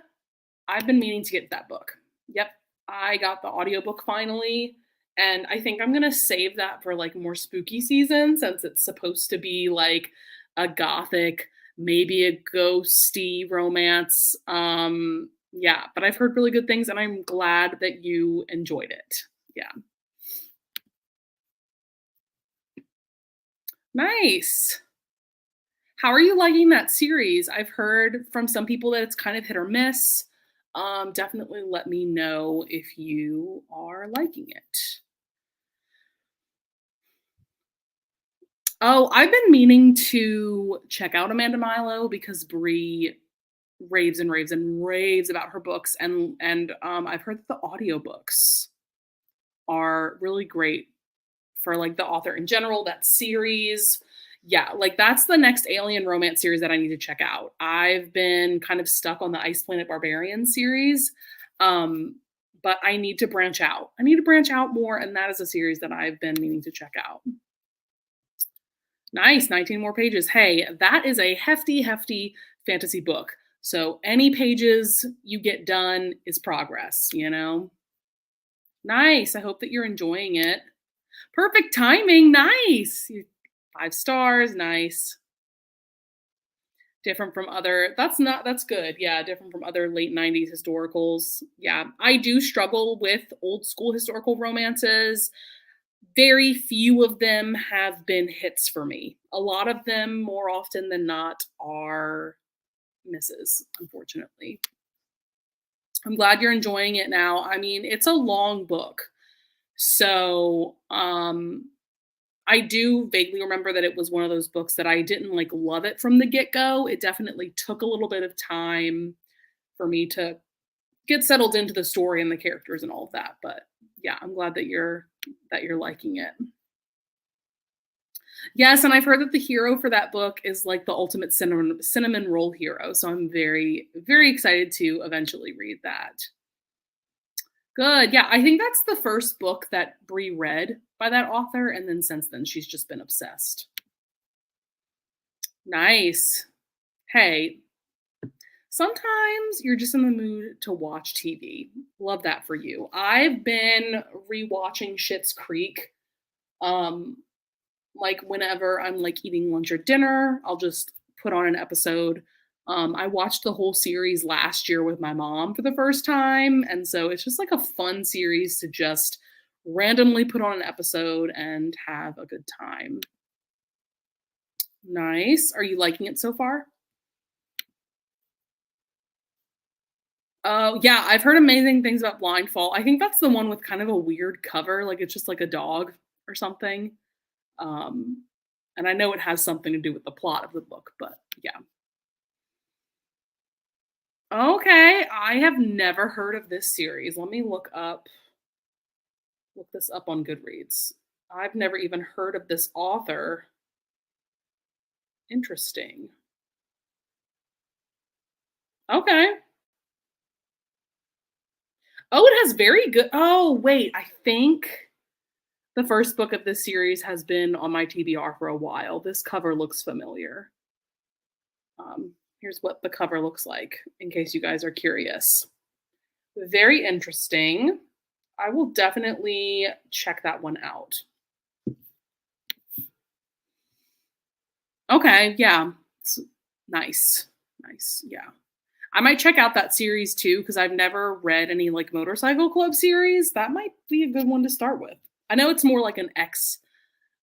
A: meaning to get that book. Yep. I got the audiobook finally. And I think I'm gonna save that for like more spooky season since it's supposed to be like a gothic, maybe a ghosty romance. Yeah, but I've heard really good things and I'm glad that you enjoyed it. Yeah. Nice. How are you liking that series? I've heard from some people that it's kind of hit or miss. Definitely let me know if you are liking it. Oh, I've been meaning to check out Amanda Milo because Bree raves and raves and raves about her books, and I've heard that the audiobooks are really great for like the author in general, that series. Yeah, like that's the next alien romance series that I need to check out. I've been kind of stuck on the Ice Planet Barbarian series. Um, but I need to branch out. I need to branch out more, and that is a series that I've been meaning to check out. Nice, 19 more pages. Hey, that is a hefty, hefty fantasy book. So any pages you get done is progress, you know? Nice. I hope that you're enjoying it. Perfect timing. Nice. 5 stars. Nice. Different from other, that's good. Yeah, different from other late 90s historicals. Yeah, I do struggle with old school historical romances. Very few of them have been hits for me. A lot of them, more often than not, are misses, unfortunately. I'm glad you're enjoying it now. I mean, it's a long book. So, I do vaguely remember that it was one of those books that I didn't like love it from the get-go. It definitely took a little bit of time for me to get settled into the story and the characters and all of that. But yeah, I'm glad that you're liking it. Yes, and I've heard that the hero for that book is like the ultimate cinnamon roll hero. So I'm very, very excited to eventually read that. Good. Yeah, I think that's the first book that Bree read by that author, and then since then she's just been obsessed. Nice. Hey, sometimes you're just in the mood to watch TV. Love that for you. I've been rewatching Schitt's Creek. Um, like whenever I'm like eating lunch or dinner, I'll just put on an episode. I watched the whole series last year with my mom for the first time, and so it's just like a fun series to just randomly put on an episode and have a good time. Nice. Are you liking it so far? Oh, yeah, I've heard amazing things about Blindfall. I think that's the one with kind of a weird cover, like it's just like a dog or something. Um, and I know it has something to do with the plot of the book, but yeah. Okay, I have never heard of this series. Let me look this up on Goodreads. I've never even heard of this author. Interesting. Okay. Oh, it has very good. Oh, wait, I think the first book of this series has been on my TBR for a while. This cover looks familiar. Here's what the cover looks like in case you guys are curious. Very interesting. I will definitely check that one out. Okay, yeah. It's nice. Nice. Yeah. I might check out that series too because I've never read any like motorcycle club series. That might be a good one to start with. I know it's more like an X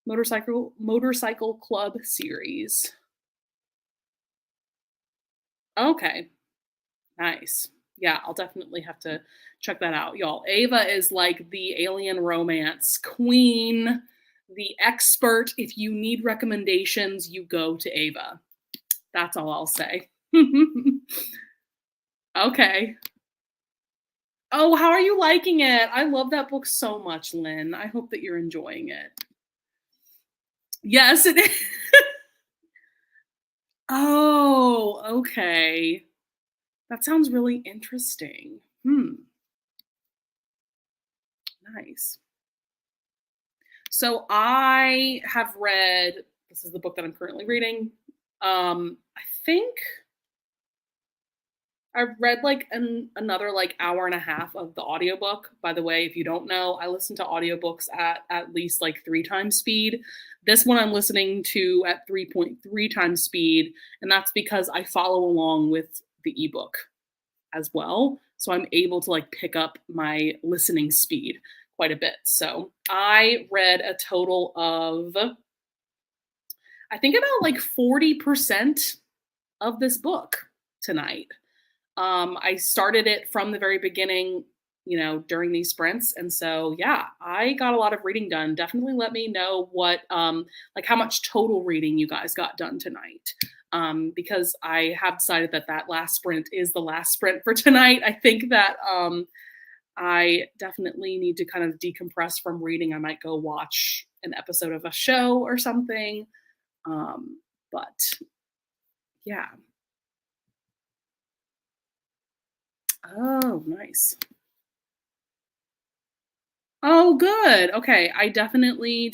A: motorcycle club series. Okay. Nice. Yeah, I'll definitely have to check that out, y'all. Ava is like the alien romance queen, the expert. If you need recommendations, you go to Ava. That's all I'll say. Okay. Oh, how are you liking it? I love that book so much, Lynn. I hope that you're enjoying it. Yes, it is. Oh, okay. That sounds really interesting. Nice. So I have read, this is the book that I'm currently reading. I think I've read like another like hour and a half of the audiobook. By the way, if you don't know, I listen to audiobooks at least like 3 times speed. This one I'm listening to at 3.3 times speed, and that's because I follow along with the ebook as well. So I'm able to like pick up my listening speed quite a bit. So I read a total of, I think about like 40% of this book tonight. I started it from the very beginning, during these sprints. And so, yeah, I got a lot of reading done. Definitely let me know like how much total reading you guys got done tonight. Because I have decided that that last sprint is the last sprint for tonight. I think that I definitely need to kind of decompress from reading. I might go watch an episode of a show or something. But yeah. Oh, nice. Oh, good. Okay. I definitely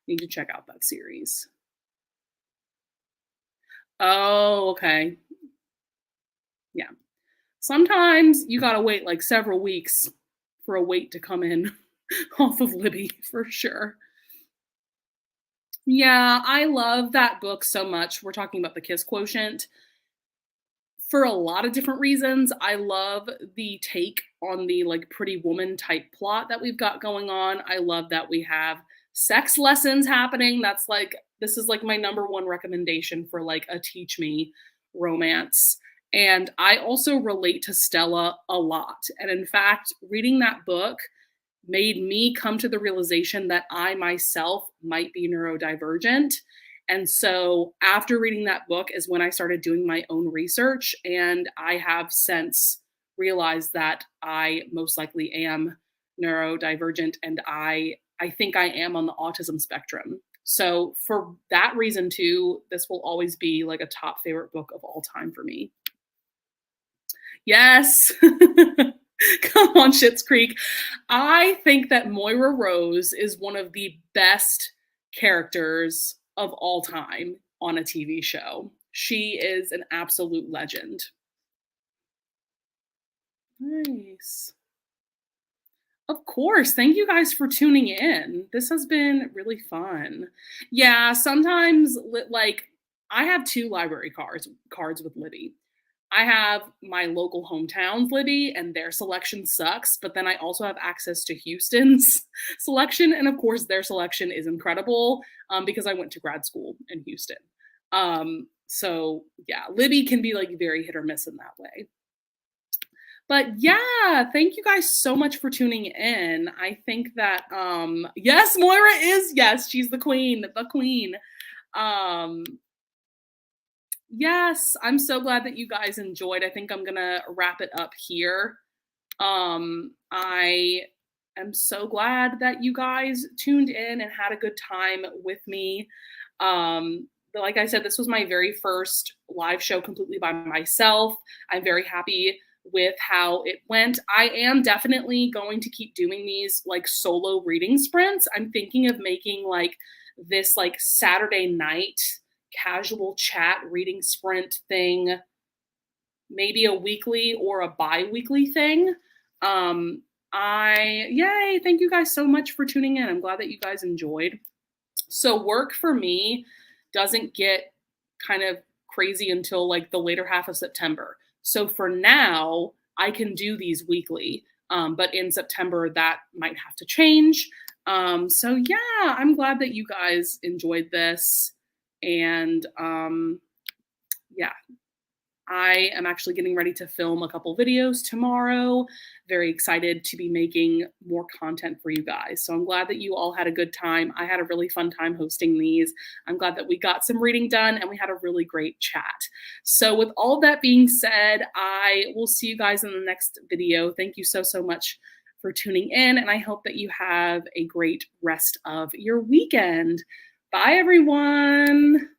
A: need to check out that series. Oh, okay. Yeah. Sometimes you gotta wait like several weeks for a weight to come in off of Libby for sure. Yeah, I love that book so much. We're talking about the Kiss Quotient. For a lot of different reasons. I love the take on the like pretty woman type plot that we've got going on. I love that we have sex lessons happening. That's like this is like my number one recommendation for like a teach me romance. And I also relate to Stella a lot. And in fact, reading that book made me come to the realization that I myself might be neurodivergent. And so after reading that book is when I started doing my own research. And I have since realized that I most likely am neurodivergent and I think I am on the autism spectrum. So for that reason too, this will always be like a top favorite book of all time for me. Yes. Come on, Schitt's Creek. I think that Moira Rose is one of the best characters of all time on a TV show. She is an absolute legend. Nice. Of course. Thank you guys for tuning in. This has been really fun. Yeah, sometimes like I have 2 library cards with Libby. I have my local hometown's Libby, and their selection sucks. But then I also have access to Houston's selection, and of course, their selection is incredible because I went to grad school in Houston. So yeah, Libby can be like very hit or miss in that way. But yeah, thank you guys so much for tuning in. I think that yes, Moira is yes, she's the queen, the queen. Um Yes, I'm so glad that you guys enjoyed. I think I'm gonna wrap it up here. I am so glad that you guys tuned in and had a good time with me. But like I said, this was my very first live show completely by myself. I'm very happy with how it went. I am definitely going to keep doing these like solo reading sprints. I'm thinking of making like this like Saturday night casual chat reading sprint thing, maybe a weekly or a bi-weekly thing. Yay, thank you guys so much for tuning in. I'm glad that you guys enjoyed. So work for me doesn't get kind of crazy until like the later half of September. So for now, I can do these weekly. But in September, that might have to change. So yeah, I'm glad that you guys enjoyed this. And yeah, I am actually getting ready to film a couple videos tomorrow. Very excited to be making more content for you guys. So I'm glad that you all had a good time. I had a really fun time hosting these. I'm glad that we got some reading done and we had a really great chat. So with all that being said, I will see you guys in the next video. Thank you so, so much for tuning in, and I hope that you have a great rest of your weekend. Bye, everyone.